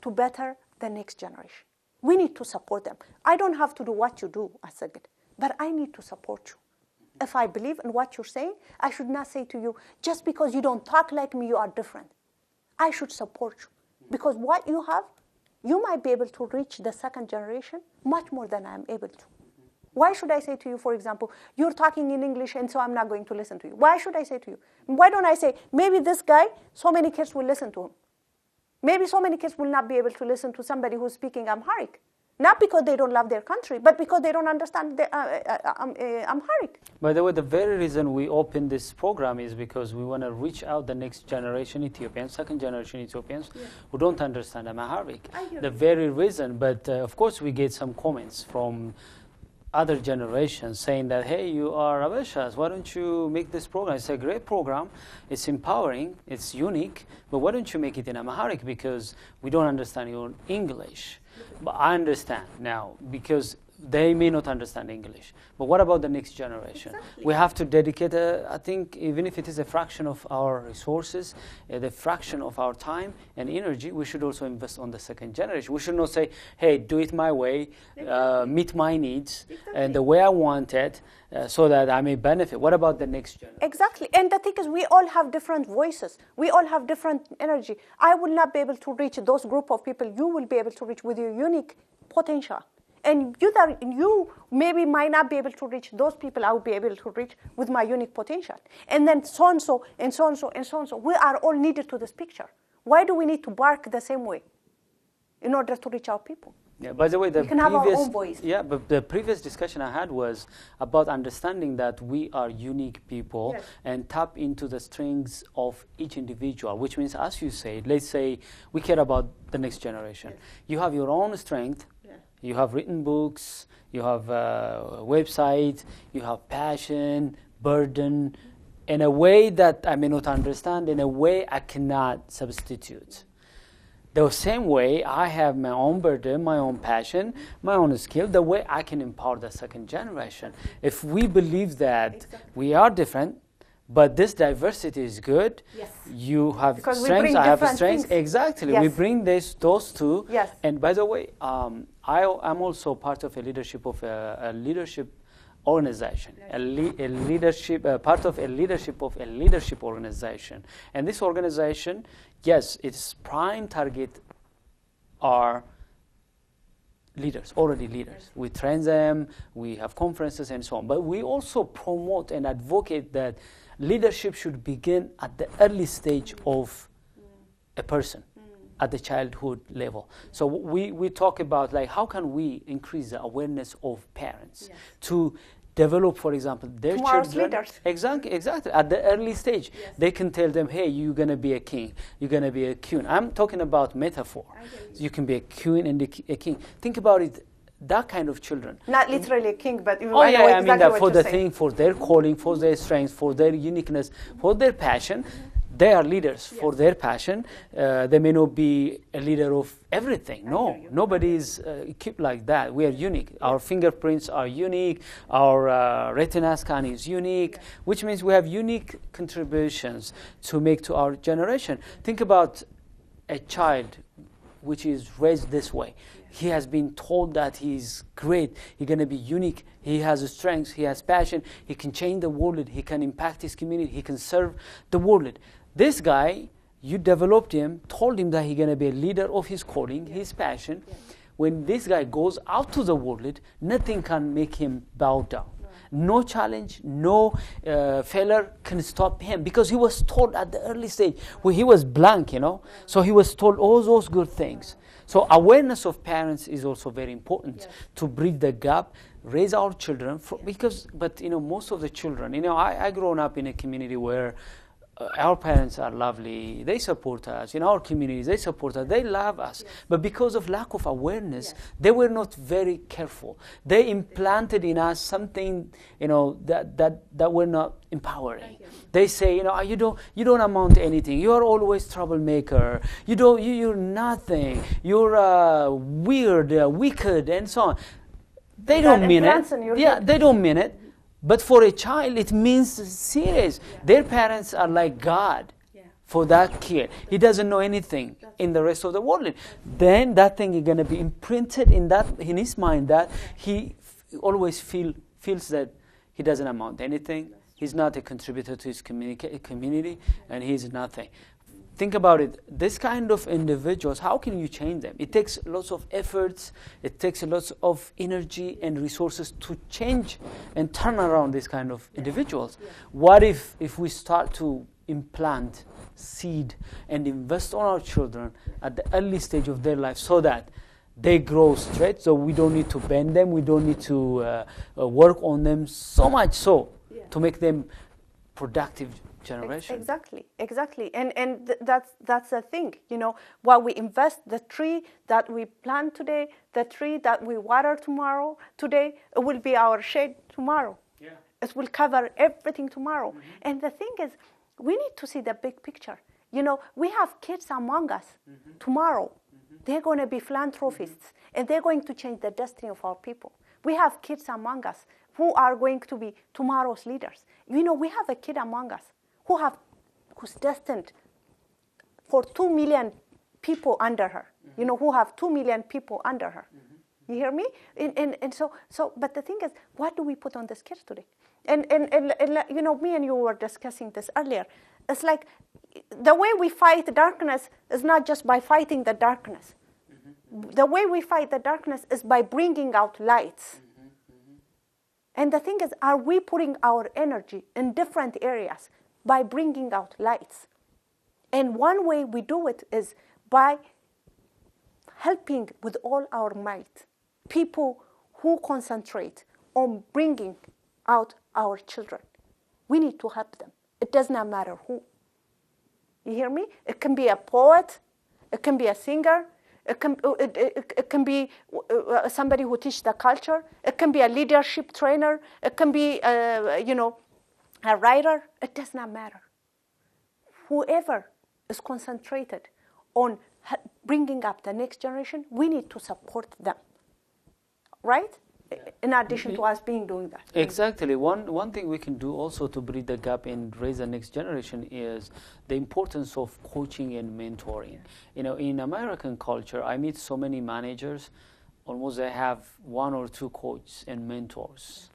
to better the next generation. We need to support them. I don't have to do what you do, Assegid, but I need to support you. If I believe in what you're saying, I should not say to you, just because you don't talk like me, you are different. I should support you. Because what you have, you might be able to reach the second generation much more than I'm able to. Why should I say to you, for example, you're talking in English and so I'm not going to listen to you? Why should I say to you? Why don't I say, maybe this guy, so many kids will listen to him. Maybe so many kids will not be able to listen to somebody who's speaking Amharic. Not because they don't love their country, but because they don't understand the, Amharic. By the way, the very reason we opened this program is because we want to reach out the next generation Ethiopians, second generation Ethiopians, who don't understand Amharic. The very reason, but of course we get some comments from other generations saying that, hey, you are Abeshas, why don't you make this program? It's a great program, it's empowering, it's unique, but why don't you make it in Amharic, because we don't understand your English. But I understand now, because they may not understand English. But what about the next generation? Exactly. We have to dedicate, I think, even if it is a fraction of our resources, the fraction of our time and energy, we should also invest on the second generation. We should not say, hey, do it my way, meet my needs, and the way I want it, so that I may benefit. What about the next generation? Exactly. And the thing is, we all have different voices. We all have different energy. I will not be able to reach those group of people you will be able to reach with your unique potential. And you maybe might not be able to reach those people I will be able to reach with my unique potential. And then so-and-so, and so-and-so, and so-and-so. We are all needed to this picture. Why do we need to bark the same way in order to reach our people? Yeah, by the way, we can have our own voice. Yeah, but the previous discussion I had was about understanding that we are unique people, yes, and tap into the strengths of each individual, which means, as you said, let's say we care about the next generation. Yes. You have your own strength. Yeah. You have written books, you have a website, you have passion, burden, in a way that I may not understand, in a way I cannot substitute. The same way I have my own burden, my own passion, my own skill, the way I can empower the second generation. If we believe that exactly, we are different, but this diversity is good, yes, you have because strengths, I have strengths. things. Exactly, yes, we bring those two. Yes. And by the way, I'm also part of a leadership organization, part of a leadership organization. And this organization, yes, its prime target are leaders, already leaders. We train them, we have conferences and so on. But we also promote and advocate that leadership should begin at the early stage of a person, at the childhood level. So we talk about like how can we increase the awareness of parents, yes, to develop, for example, their tomorrow's children. Leaders. Exactly. At the early stage, yes, they can tell them, hey, you're going to be a king. You're going to be a queen. I'm talking about metaphor. So you can be a queen and a king. Think about it, that kind of children. Not literally a king, but I mean exactly that what for you're the saying. thing, for their calling, for their strength, for their uniqueness, for their passion. They are leaders, yes, for their passion. They may not be a leader of everything. No, nobody is equipped like that. We are unique. Our fingerprints are unique. Our retina scan is unique, yes, which means we have unique contributions to make to our generation. Think about a child which is raised this way. He has been told that he's great, he's going to be unique, he has a strength, he has passion, he can change the world, he can impact his community, he can serve the world. This guy, you developed him, told him that he's going to be a leader of his calling, his passion. When this guy goes out to the world, nothing can make him bow down. No challenge, no failure can stop him, because he was told at the early stage where he was blank, so he was told all those good things. So awareness of parents is also very important, yes, to bridge the gap, raise our children, but most of the children, I grown up in a community where our parents are lovely, they support us, in our communities they support us, they love us, yes, but because of lack of awareness, yes, they were not very careful. They implanted in us something, that were not empowering. They say, you don't amount to anything, you are always troublemaker, you're nothing, you're weird, wicked, and so on. They don't mean it. They don't mean it. But for a child, it means serious. Yeah. Their parents are like God, yeah, for that kid. He doesn't know anything in the rest of the world. Then that thing is going to be imprinted in his mind, that he always feels that he doesn't amount to anything. He's not a contributor to his community, and he's nothing. Think about it. This kind of individuals, how can you change them? It takes lots of efforts. It takes lots of energy and resources to change and turn around this kind of individuals. Yeah. What if we start to implant, seed, and invest on our children at the early stage of their life, so that they grow straight, so we don't need to bend them, we don't need to work on them so much to make them productive generation. Exactly. And that's the thing, while we invest, the tree that we plant today, the tree that we water today, it will be our shade tomorrow. Yeah. It will cover everything tomorrow. Mm-hmm. And the thing is, we need to see the big picture. We have kids among us, mm-hmm, tomorrow. Mm-hmm. They're going to be philanthropists, mm-hmm, and they're going to change the destiny of our people. We have kids among us who are going to be tomorrow's leaders. We have a kid among us who's destined for 2 million people under her, mm-hmm, who have 2 million people under her. Mm-hmm. You hear me? And so, but the thing is, what do we put on this kids today? And me and you were discussing this earlier. It's like the way we fight darkness is not just by fighting the darkness. Mm-hmm. The way we fight the darkness is by bringing out lights. And the thing is, are we putting our energy in different areas by bringing out lights? And one way we do it is by helping with all our might people who concentrate on bringing out our children. We need to help them. It does not matter who. You hear me? It can be a poet. It can be a singer. It can be somebody who teaches the culture. It can be a leadership trainer. It can be, a writer. It does not matter. Whoever is concentrated on bringing up the next generation, we need to support them, right? In addition to us doing that. Exactly. One thing we can do also to bridge the gap and raise the next generation is the importance of coaching and mentoring. In American culture, I meet so many managers, almost they have one or two coaches and mentors.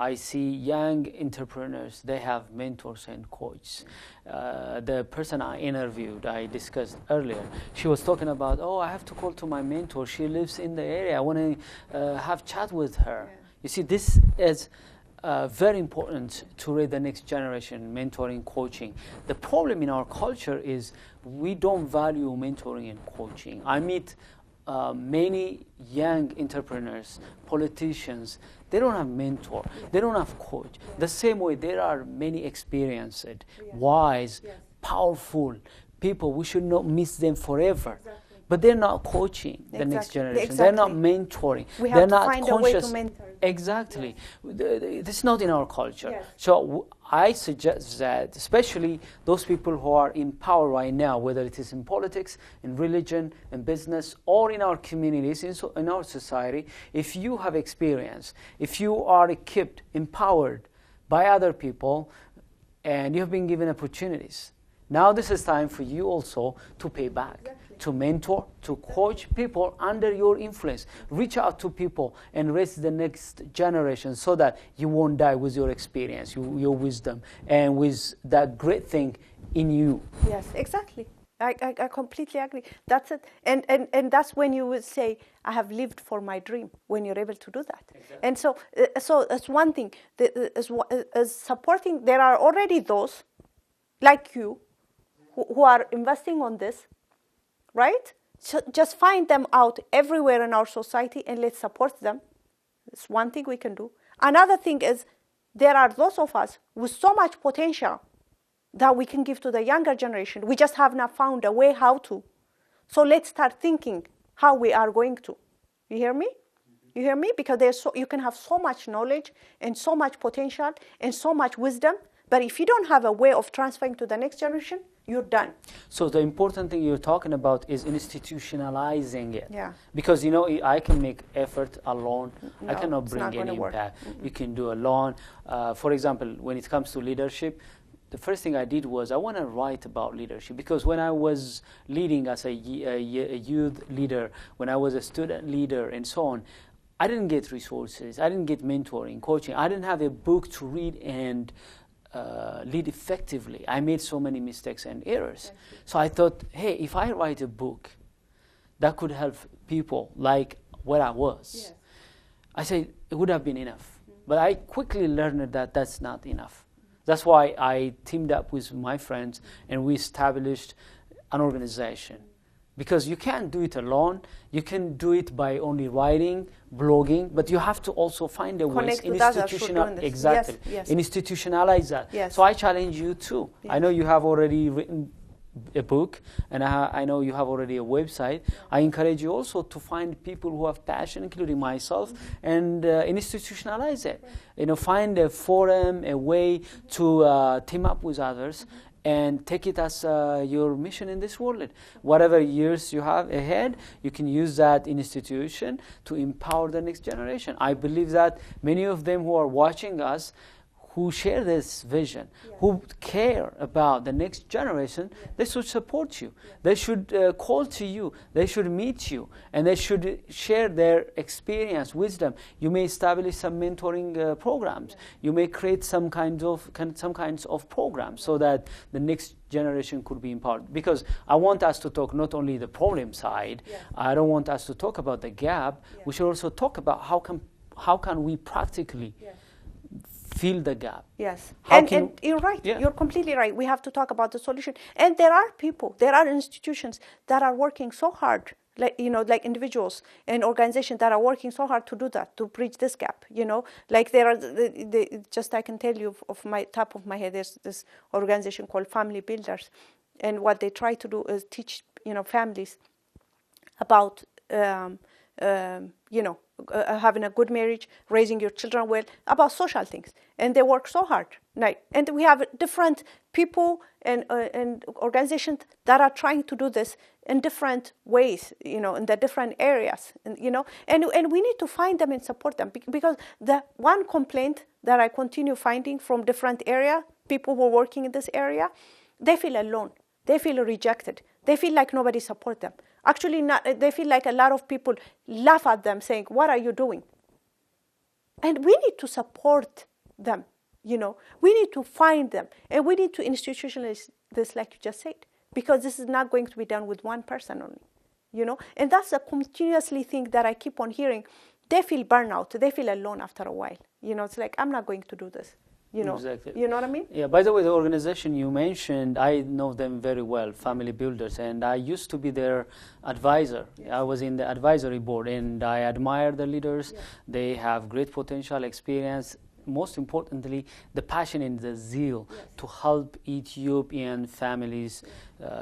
I see young entrepreneurs, they have mentors and coaches. The person I interviewed, I discussed earlier, she was talking about, I have to call to my mentor. She lives in the area. I want to have chat with her. Yeah. You see, this is very important to raise the next generation, mentoring, coaching. The problem in our culture is we don't value mentoring and coaching. I meet many young entrepreneurs, politicians, they don't have mentor, they don't have coach. The same way there are many experienced, wise, powerful people. We should not miss them forever. Exactly. But they're not coaching the next generation. Exactly. They're not mentoring. We they're have to not find conscious. a way to mentor. Exactly. This is not in our culture. So I suggest that, especially those people who are in power right now, whether it is in politics, in religion, in business, or in our communities, in our society, if you have experience, if you are equipped, empowered by other people, and you have been given opportunities, now this is time for you also to pay back, to mentor, to coach people under your influence. Reach out to people and raise the next generation so that you won't die with your experience, your wisdom, and with that great thing in you. Yes, exactly. I completely agree. That's it. And that's when you would say, I have lived for my dream, when you're able to do that. Exactly. And so that's one thing. Is supporting, there are already those like you who are investing on this, right? So just find them out everywhere in our society and let's support them. It's one thing we can do. Another thing is there are those of us with so much potential that we can give to the younger generation. We just have not found a way how to. So let's start thinking how we are going to. You hear me? You hear me? Because you can have so much knowledge and so much potential and so much wisdom, but if you don't have a way of transferring to the next generation, you're done. So the important thing you're talking about is institutionalizing it. Yeah. Because, I can make effort alone. No, I cannot bring any impact. You can do alone. For example, when it comes to leadership, the first thing I did was I want to write about leadership. Because when I was leading as a youth leader, when I was a student leader and so on, I didn't get resources. I didn't get mentoring, coaching. I didn't have a book to read and lead effectively. I made so many mistakes and errors. So I thought, hey, if I write a book that could help people like where I was, I said it would have been enough. But I quickly learned that that's not enough. That's why I teamed up with my friends and we established an organization. Because you can't do it alone. You can do it by only writing, blogging, but you have to also find a way to institutionalize that. Yes. So I challenge you too. Yes. I know you have already written a book, and I know you have already a website. I encourage you also to find people who have passion, including myself, and institutionalize it. Find a forum, a way to team up with others. And take it as your mission in this world. Whatever years you have ahead, you can use that institution to empower the next generation. I believe that many of them who are watching us, who share this vision, who care about the next generation, they should support you. They should call to you. They should meet you, and they should share their experience, wisdom. You may establish some mentoring programs. You may create some kinds of programs so that the next generation could be empowered. Because I want us to talk not only the problem side. I don't want us to talk about the gap. We should also talk about how can we practically fill the gap. Yes, and you're right. You're completely right. We have to talk about the solution. And there are people, there are institutions that are working so hard, like individuals and organizations that are working so hard to do that, to bridge this gap. Like there are, just I can tell you of my top of my head, there's this organization called Family Builders, and what they try to do is teach families about having a good marriage, raising your children well, about social things. And they work so hard. And we have different people and organizations that are trying to do this in different ways, in the different areas. And we need to find them and support them. Because the one complaint that I continue finding from different areas, people who are working in this area, they feel alone. They feel rejected. They feel like nobody supports them. Actually, they feel like a lot of people laugh at them saying, what are you doing? And we need to support them, We need to find them. And we need to institutionalize this, like you just said, because this is not going to be done with one person only, And that's a continuously thing that I keep on hearing. They feel burnout. They feel alone after a while. It's like, I'm not going to do this. Exactly. You know what I mean? Yeah, by the way, the organization you mentioned, I know them very well, Family Builders, and I used to be their advisor. Yes. I was in the advisory board, and I admire the leaders. Yes. They have great potential, experience, most importantly, the passion and the zeal to help Ethiopian families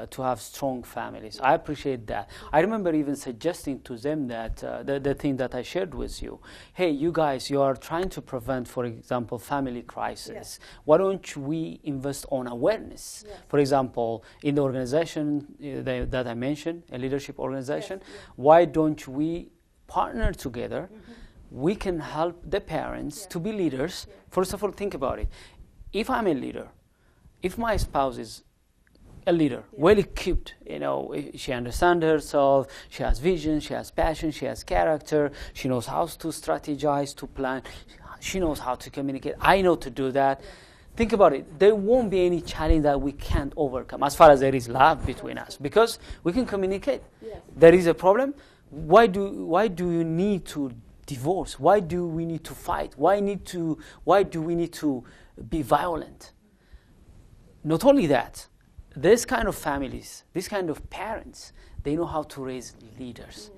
to have strong families. I appreciate that. I remember even suggesting to them that the thing that I shared with you, hey, you guys, you are trying to prevent, for example, family crisis. Why don't we invest on awareness? For example, in the organization that I mentioned, a leadership organization, why don't we partner together? We can help the parents to be leaders. First of all, think about it. If I'm a leader, if my spouse is a leader, well equipped, she understands herself, she has vision, she has passion, she has character, she knows how to strategize, to plan, she knows how to communicate. I know to do that. Think about it. There won't be any challenge that we can't overcome as far as there is love between us, because we can communicate. There is a problem. Why do you need to divorce? Why do we need to fight? Why do we need to be violent? Not only that, this kind of families, this kind of parents, they know how to raise leaders.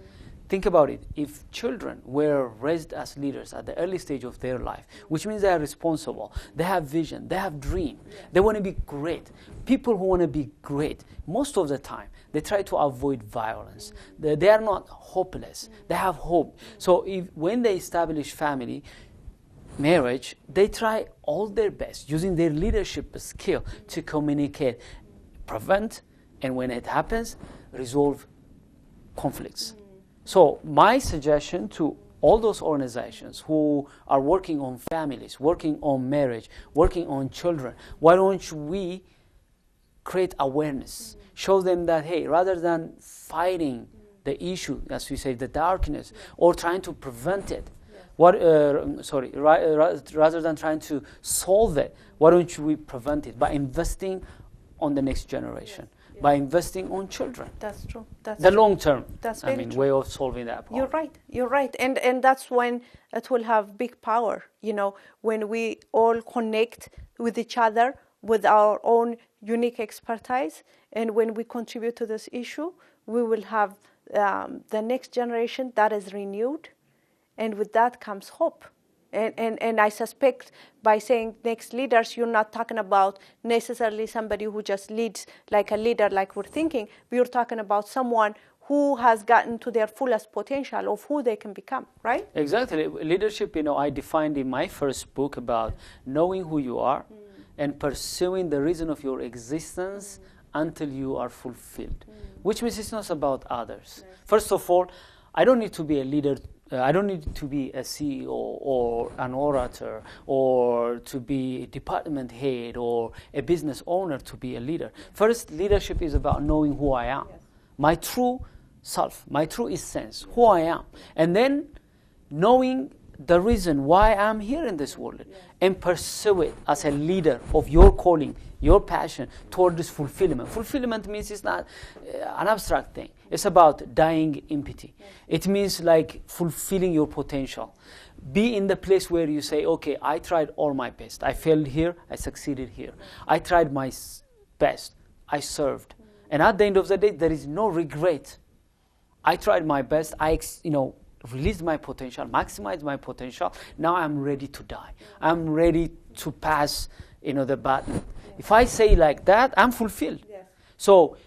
Think about it. If children were raised as leaders at the early stage of their life, which means they are responsible, they have vision, they have dream, they want to be great. People who want to be great, most of the time, they try to avoid violence. They are not hopeless. They have hope. So when they establish family, marriage, they try all their best, using their leadership skill to communicate, prevent, and when it happens, resolve conflicts. So my suggestion to all those organizations who are working on families, working on marriage, working on children, why don't we create awareness? Show them that, hey, rather than fighting the issue, as we say, the darkness, or trying to prevent it, rather than trying to solve it, why don't we prevent it by investing on the next generation? By investing on children. That's true. That's the long term. That's very true. Way of solving that problem. You're right. And that's when it will have big power, when we all connect with each other with our own unique expertise, and when we contribute to this issue, we will have the next generation that is renewed, and with that comes hope. And I suspect by saying next leaders, you're not talking about necessarily somebody who just leads like a leader like we're thinking, but you're talking about someone who has gotten to their fullest potential of who they can become, right? Exactly. Leadership, I defined in my first book about knowing who you are and pursuing the reason of your existence until you are fulfilled, which means it's not about others. First of all, I don't need to be a leader I don't need to be a CEO or an orator or to be a department head or a business owner to be a leader. First, leadership is about knowing who I am, my true self, my true essence, who I am. And then knowing the reason why I'm here in this world and pursue it as a leader of your calling, your passion toward this fulfillment. Fulfillment means it's not an abstract thing. It's about dying empty. It means like fulfilling your potential. Be in the place where you say, okay, I tried all my best. I failed here, I succeeded here. I tried my best, I served. And at the end of the day, there is no regret. I tried my best, released my potential, maximized my potential. Now I'm ready to die. I'm ready to pass, the baton. If I say like that, I'm fulfilled. Yes. So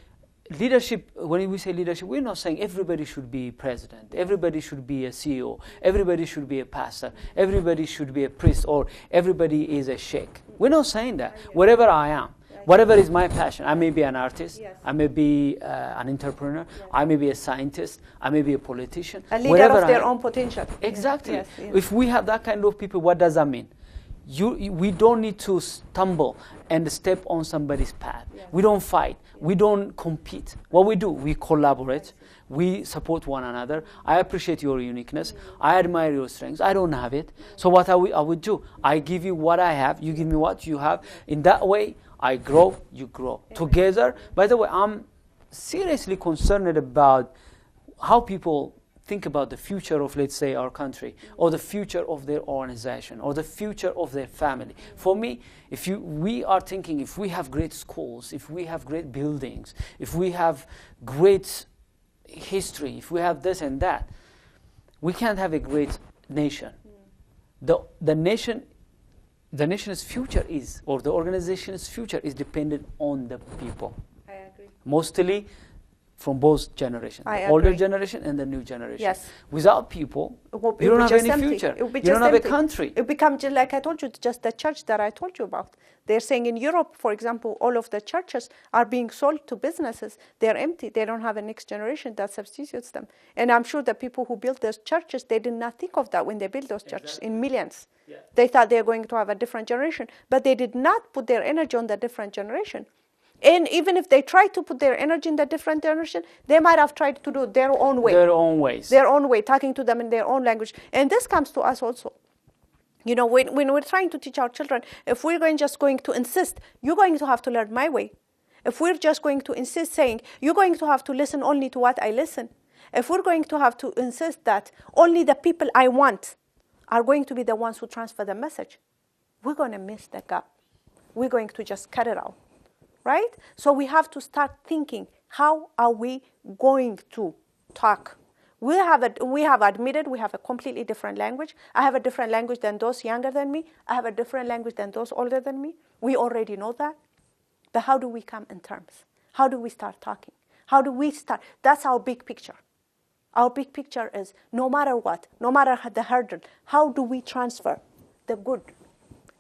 leadership, when we say leadership, we're not saying everybody should be president, everybody should be a CEO, everybody should be a pastor, everybody should be a priest, or everybody is a sheikh. We're not saying that. Wherever I am, whatever is my passion, I may be an artist, I may be an entrepreneur, I may be a scientist, I may be a politician. A leader of their own potential. Exactly. Yes. If we have that kind of people, what does that mean? We don't need to stumble and step on somebody's path. Yes. We don't fight. We don't compete. What we do, we collaborate. We support one another. I appreciate your uniqueness. I admire your strengths. I don't have it. So what I would do, I give you what I have. You give me what you have. In that way, I grow, you grow. Together, by the way, I'm seriously concerned about how people think about the future of, let's say, our country, or the future of their organization, or the future of their family. For me, we are thinking if we have great schools, if we have great buildings, if we have great history, if we have this and that, we can't have a great nation. The nation's future is, or the organization's future is dependent on the people. I agree. Mostly from both generations, the older generation and the new generation. Yes. Without people, you don't have any future. You don't have a country. It becomes just like I told you, just the church that I told you about. They're saying in Europe, for example, all of the churches are being sold to businesses. They're empty. They don't have a next generation that substitutes them. And I'm sure the people who built those churches, they did not think of that when they built those churches in millions. Yeah. They thought they were going to have a different generation, but they did not put their energy on the different generation. And even if they tried to put their energy in the different generation, they might have tried to do it their own way. Their own ways. Their own way, talking to them in their own language. And this comes to us also. When we're trying to teach our children, if we're just going to insist, you're going to have to learn my way. If we're just going to insist saying, you're going to have to listen only to what I listen. If we're going to have to insist that only the people I want are going to be the ones who transfer the message, we're going to miss the gap. We're going to just cut it out. Right? So we have to start thinking, how are we going to talk? We have admitted we have a completely different language. I have a different language than those younger than me. I have a different language than those older than me. We already know that. But how do we come in terms? How do we start talking? How do we start? That's our big picture. Our big picture is no matter what, no matter the hurdle, how do we transfer the good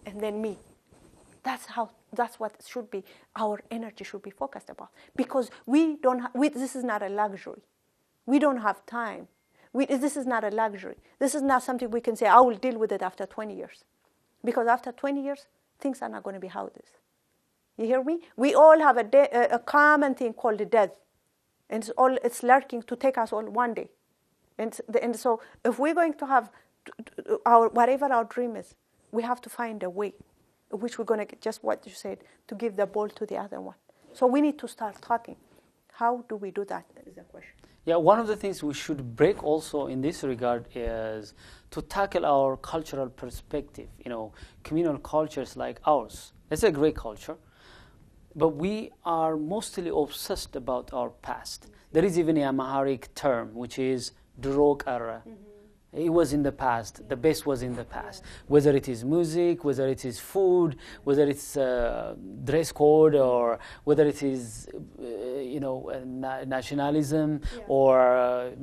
and then me? That's what should be, our energy should be focused about. Because this is not a luxury. We don't have time. This is not a luxury. This is not something we can say, I will deal with it after 20 years. Because after 20 years, things are not going to be how it is. You hear me? We all have a common thing called death. And it's lurking to take us all one day. And so if we're going to have whatever our dream is, we have to find a way which we're going to get, just what you said, to give the ball to the other one. So we need to start talking. How do we do that is the question. Yeah, one of the things we should break also in this regard is to tackle our cultural perspective. Communal cultures like ours. It's a great culture, but we are mostly obsessed about our past. There is even a Amharic term, which is Drog Ara. It was in the past. The best was in the past. Whether it is music, whether it is food, whether it's dress code, or whether it is, nationalism, or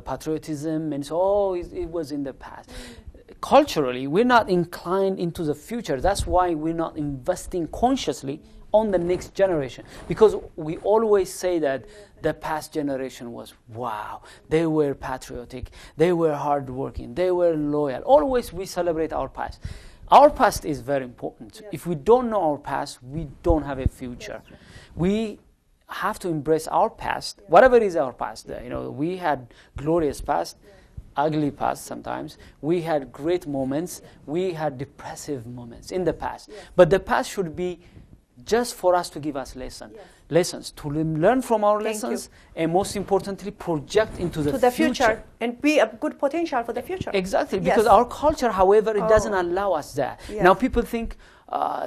patriotism, and so it was in the past. Culturally, we're not inclined into the future. That's why we're not investing consciously on the next generation. Because we always say that the past generation was, wow, they were patriotic, they were hardworking, they were loyal. Always we celebrate our past. Our past is very important. If we don't know our past, we don't have a future. We have to embrace our past, whatever is our past. We had glorious past, ugly past sometimes. We had great moments. We had depressive moments in the past. But the past should be just for us to give us lessons, to learn from our lessons, and most importantly, project into the future. And be a good potential for the future. Exactly, because our culture, however, it doesn't allow us that. Now people think,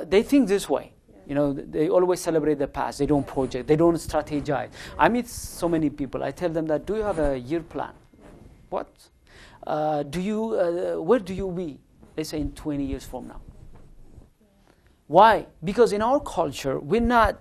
they think this way. They always celebrate the past. They don't project. They don't strategize. I meet so many people. I tell them that, do you have a year plan? What? Where do you be? They say in 20 years from now. Why? Because in our culture, we're not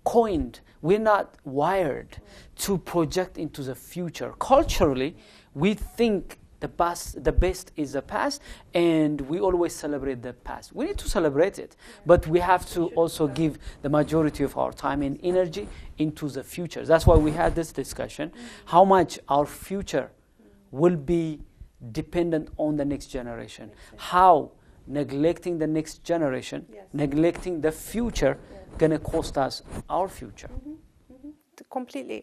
coined, we're not wired to project into the future. Culturally, we think the best is the past, and we always celebrate the past. We need to celebrate it, but we have to also give the majority of our time and energy into the future. That's why we had this discussion, how much our future will be dependent on the next generation. How neglecting the next generation, neglecting the future, gonna cost us our future.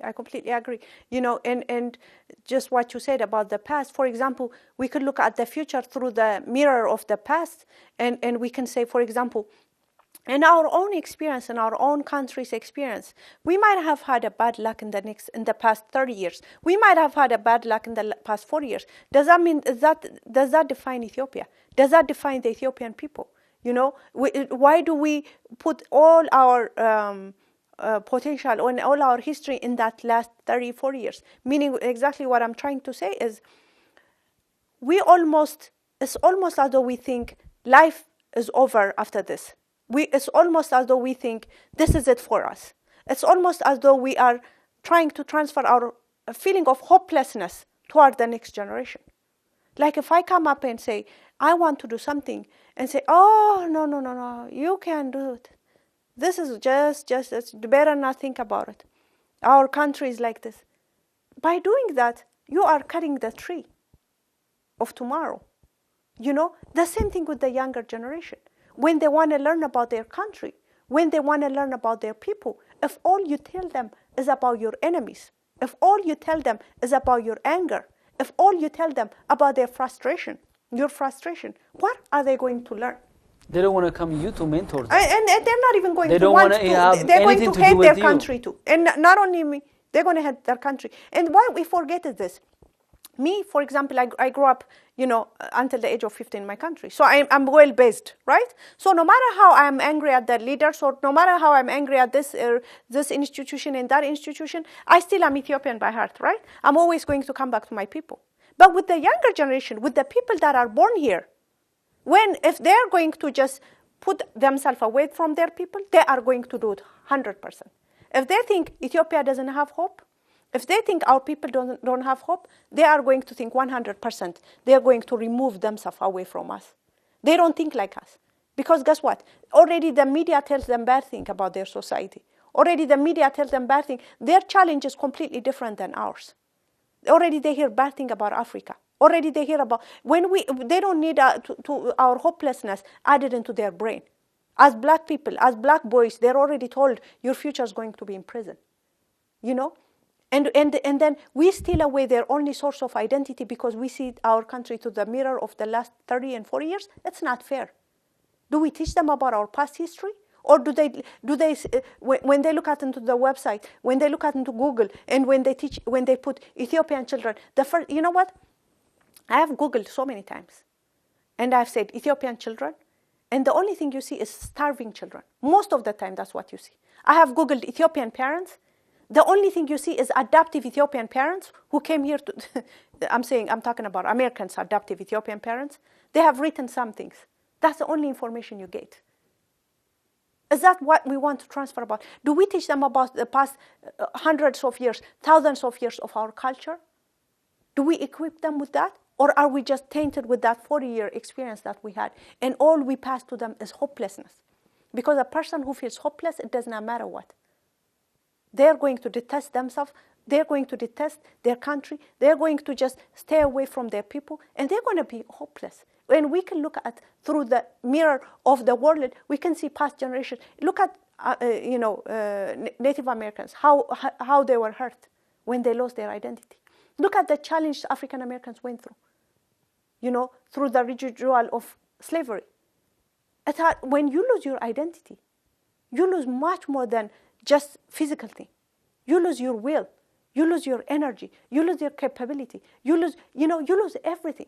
I completely agree. And just what you said about the past, for example, we could look at the future through the mirror of the past, and we can say, for example, in our own experience, in our own country's experience, we might have had a bad luck in the past 30 years. We might have had a bad luck in the past 4 years. Does that define Ethiopia? Does that define the Ethiopian people? Why do we put all our potential and all our history in that last 30, 40 years? Meaning, exactly what I'm trying to say is, it's almost as though we think life is over after this. It's almost as though we think this is it for us. It's almost as though we are trying to transfer our feeling of hopelessness toward the next generation. Like if I come up and say, I want to do something, and say, oh, no, you can't do it. This is just you better not think about it. Our country is like this. By doing that, you are cutting the tree of tomorrow. The same thing with the younger generation. When they want to learn about their country, when they want to learn about their people, if all you tell them is about your enemies, if all you tell them is about your anger, if all you tell them about your frustration, what are they going to learn? They don't want to come you to mentor them. And they're not even going to want to. They're going to hate their country too. And not only me, they're going to hate their country. And why we forget is this. Me, for example, I grew up, until the age of 15 in my country. So I'm well-based, right? So no matter how I'm angry at the leaders, or no matter how I'm angry at this institution and that institution, I still am Ethiopian by heart, right? I'm always going to come back to my people. But with the younger generation, with the people that are born here, if they're going to just put themselves away from their people, they are going to do it 100%. If they think Ethiopia doesn't have hope, if they think our people don't have hope, they are going to think 100%. They are going to remove themselves away from us. They don't think like us. Because guess what? Already the media tells them bad things about their society. Already the media tells them bad things. Their challenge is completely different than ours. Already they hear bad things about Africa. Already they hear about, they don't need to our hopelessness added into their brain. As black people, as black boys, they're already told your future is going to be in prison. And then we steal away their only source of identity because we see our country through the mirror of the last 30 and 40 years. It's not fair. Do we teach them about our past history? Or do they when they look into the website, when they look into Google, and when they put Ethiopian children, you know what? I have Googled so many times. And I've said Ethiopian children, and the only thing you see is starving children. Most of the time, that's what you see. I have Googled Ethiopian parents. The only thing you see is adoptive Ethiopian parents who came here to, I'm talking about Americans, adoptive Ethiopian parents. They have written some things. That's the only information you get. Is that what we want to transfer about? Do we teach them about the past hundreds of years, thousands of years of our culture? Do we equip them with that? Or are we just tainted with that 40-year experience that we had? And all we pass to them is hopelessness. Because a person who feels hopeless, it does not matter what. They're going to detest themselves. They're going to detest their country. They're going to just stay away from their people, and they're going to be hopeless. When we can look at through the mirror of the world, we can see past generations. Look at Native Americans, how they were hurt when they lost their identity. Look at the challenge African Americans went through, through the residual of slavery. When you lose your identity, you lose much more than just physical thing. You lose your will. You lose your energy. You lose your capability. You lose everything.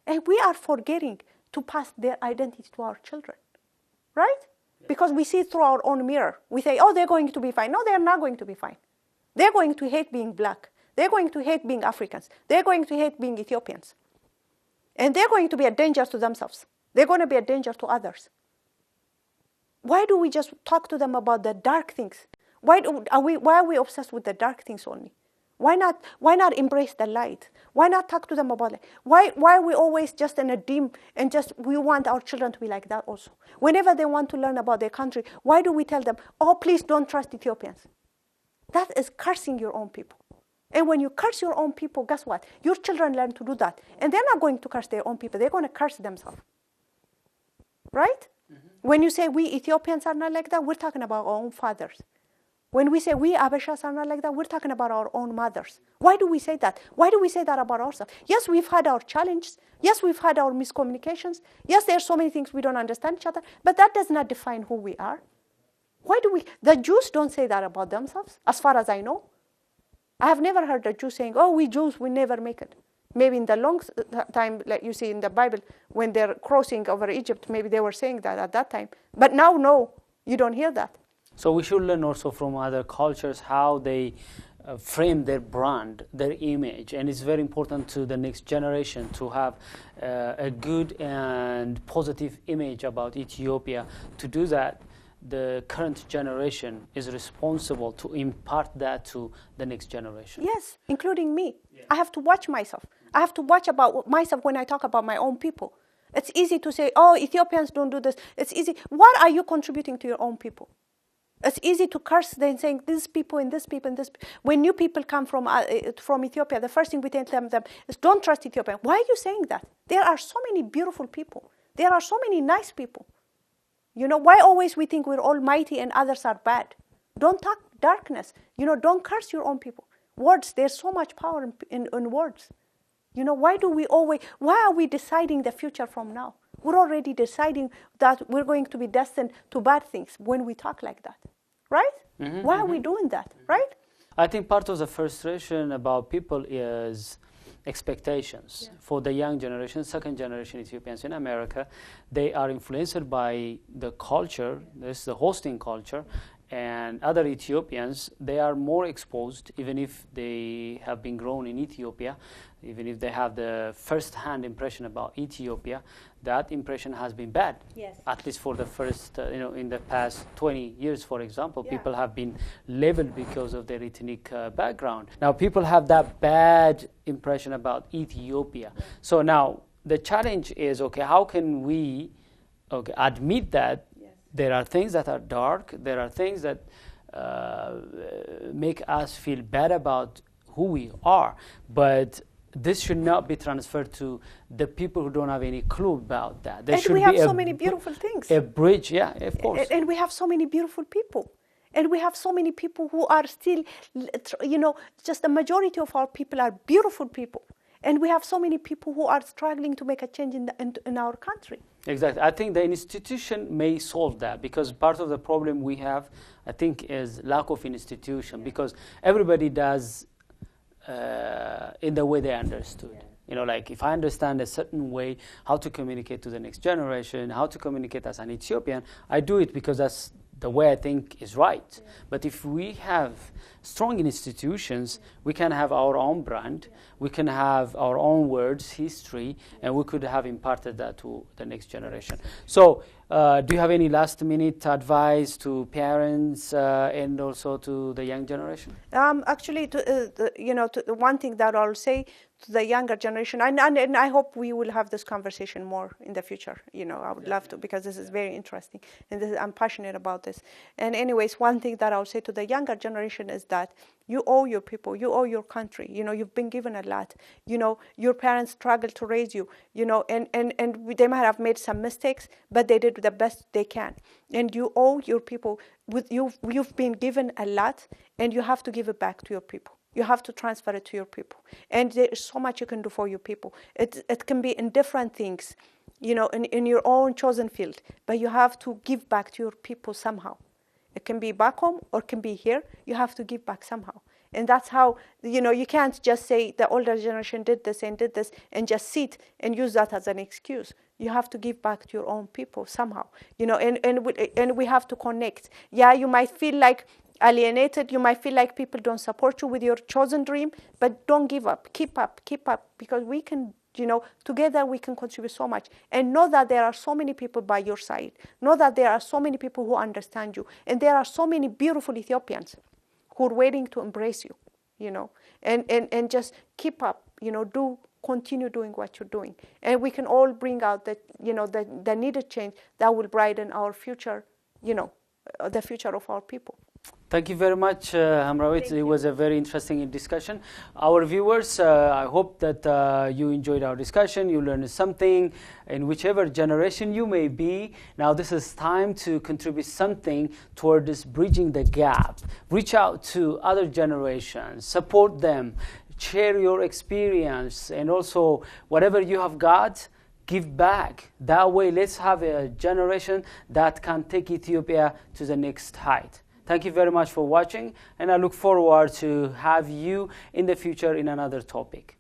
And we are forgetting to pass their identity to our children, right? Yeah. Because we see through our own mirror. We say, oh, they're going to be fine. No, they're not going to be fine. They're going to hate being black. They're going to hate being Africans. They're going to hate being Ethiopians. And they're going to be a danger to themselves. They're going to be a danger to others. Why do we just talk to them about the dark things? Why are we obsessed with the dark things only? Why not embrace the light? Why not talk to them about it? Why are we always just in a dim and just we want our children to be like that also? Whenever they want to learn about their country, why do we tell them, oh, please don't trust Ethiopians? That is cursing your own people. And when you curse your own people, guess what? Your children learn to do that. And they're not going to curse their own people. They're going to curse themselves. Right? Mm-hmm. When you say we Ethiopians are not like that, we're talking about our own fathers. When we say we Abeshas are not like that, we're talking about our own mothers. Why do we say that? Why do we say that about ourselves? Yes, we've had our challenges. Yes, we've had our miscommunications. Yes, there are so many things we don't understand each other. But that does not define who we are. Why do we? The Jews don't say that about themselves, as far as I know. I have never heard a Jew saying, oh, we Jews, we never make it. Maybe in the long time, like you see in the Bible, when they're crossing over Egypt, maybe they were saying that at that time. But now, no, you don't hear that. So we should learn also from other cultures how they frame their brand, their image. And it's very important to the next generation to have a good and positive image about Ethiopia. To do that, the current generation is responsible to impart that to the next generation. Yes, including me. Yeah. I have to watch myself. I have to watch about myself when I talk about my own people. It's easy to say, oh, Ethiopians don't do this. It's easy. What are you contributing to your own people? It's easy to curse them saying these people and this people and this. When new people come from Ethiopia, the first thing we tell them is don't trust Ethiopia. Why are you saying that? There are so many beautiful people. There are so many nice people. Why always we think we're almighty and others are bad? Don't talk darkness. Don't curse your own people. Words, there's so much power in words. Why are we deciding the future from now? We're already deciding that we're going to be destined to bad things when we talk like that, right? Mm-hmm, Why are we doing that, right? I think part of the frustration about people is expectations. Yeah. For the young generation, second generation Ethiopians in America, they are influenced by the culture, this is the hosting culture, and other Ethiopians, they are more exposed, even if they have been grown in Ethiopia, even if they have the first-hand impression about Ethiopia, that impression has been bad. Yes. At least for the first, in the past 20 years, for example, yeah. people have been labeled because of their ethnic background. Now, people have that bad impression about Ethiopia. Yeah. So now, the challenge is, how can we admit that there are things that are dark, there are things that make us feel bad about who we are, but this should not be transferred to the people who don't have any clue about that. There and we have so many beautiful things. A bridge, yeah, of course. And we have so many beautiful people. And we have so many people who are still, just the majority of our people are beautiful people. And we have so many people who are struggling to make a change in our country. Exactly. I think the institution may solve that, because part of the problem we have, I think, is lack of institution, because everybody does in the way they understood. Like if I understand a certain way how to communicate to the next generation, how to communicate as an Ethiopian, I do it because that's the way I think is right. Yeah. But if we have strong institutions, we can have our own brand, we can have our own words, history, and we could have imparted that to the next generation. So, do you have any last-minute advice to parents and also to the young generation? Actually, the one thing that I'll say to the younger generation, and I hope we will have this conversation more in the future. I would love to, because this is very interesting, and I'm passionate about this. And anyways, one thing that I'll say to the younger generation is that you owe your people, you owe your country. You've been given a lot. Your parents struggled to raise you. And they might have made some mistakes, but they did the best they can. And you owe your people. You've been given a lot, and you have to give it back to your people. You have to transfer it to your people. And there's so much you can do for your people. It can be in different things, in your own chosen field. But you have to give back to your people somehow. It can be back home or it can be here. You have to give back somehow. And that's how, you can't just say the older generation did this and just sit and use that as an excuse. You have to give back to your own people somehow, and we have to connect. Yeah, you might feel like alienated. You might feel like people don't support you with your chosen dream, but don't give up. Keep up, because we can, together we can contribute so much. And know that there are so many people by your side. Know that there are so many people who understand you. And there are so many beautiful Ethiopians who are waiting to embrace you, and just keep up, continue doing what you're doing. And we can all bring out the needed change that will brighten our future, the future of our people. Thank you very much, Hamrawit. It was a very interesting discussion. Our viewers, I hope that you enjoyed our discussion, you learned something in whichever generation you may be. Now this is time to contribute something toward this bridging the gap. Reach out to other generations, support them, share your experience, and also whatever you have got, give back. That way, let's have a generation that can take Ethiopia to the next height. Thank you very much for watching, and I look forward to have you in the future in another topic.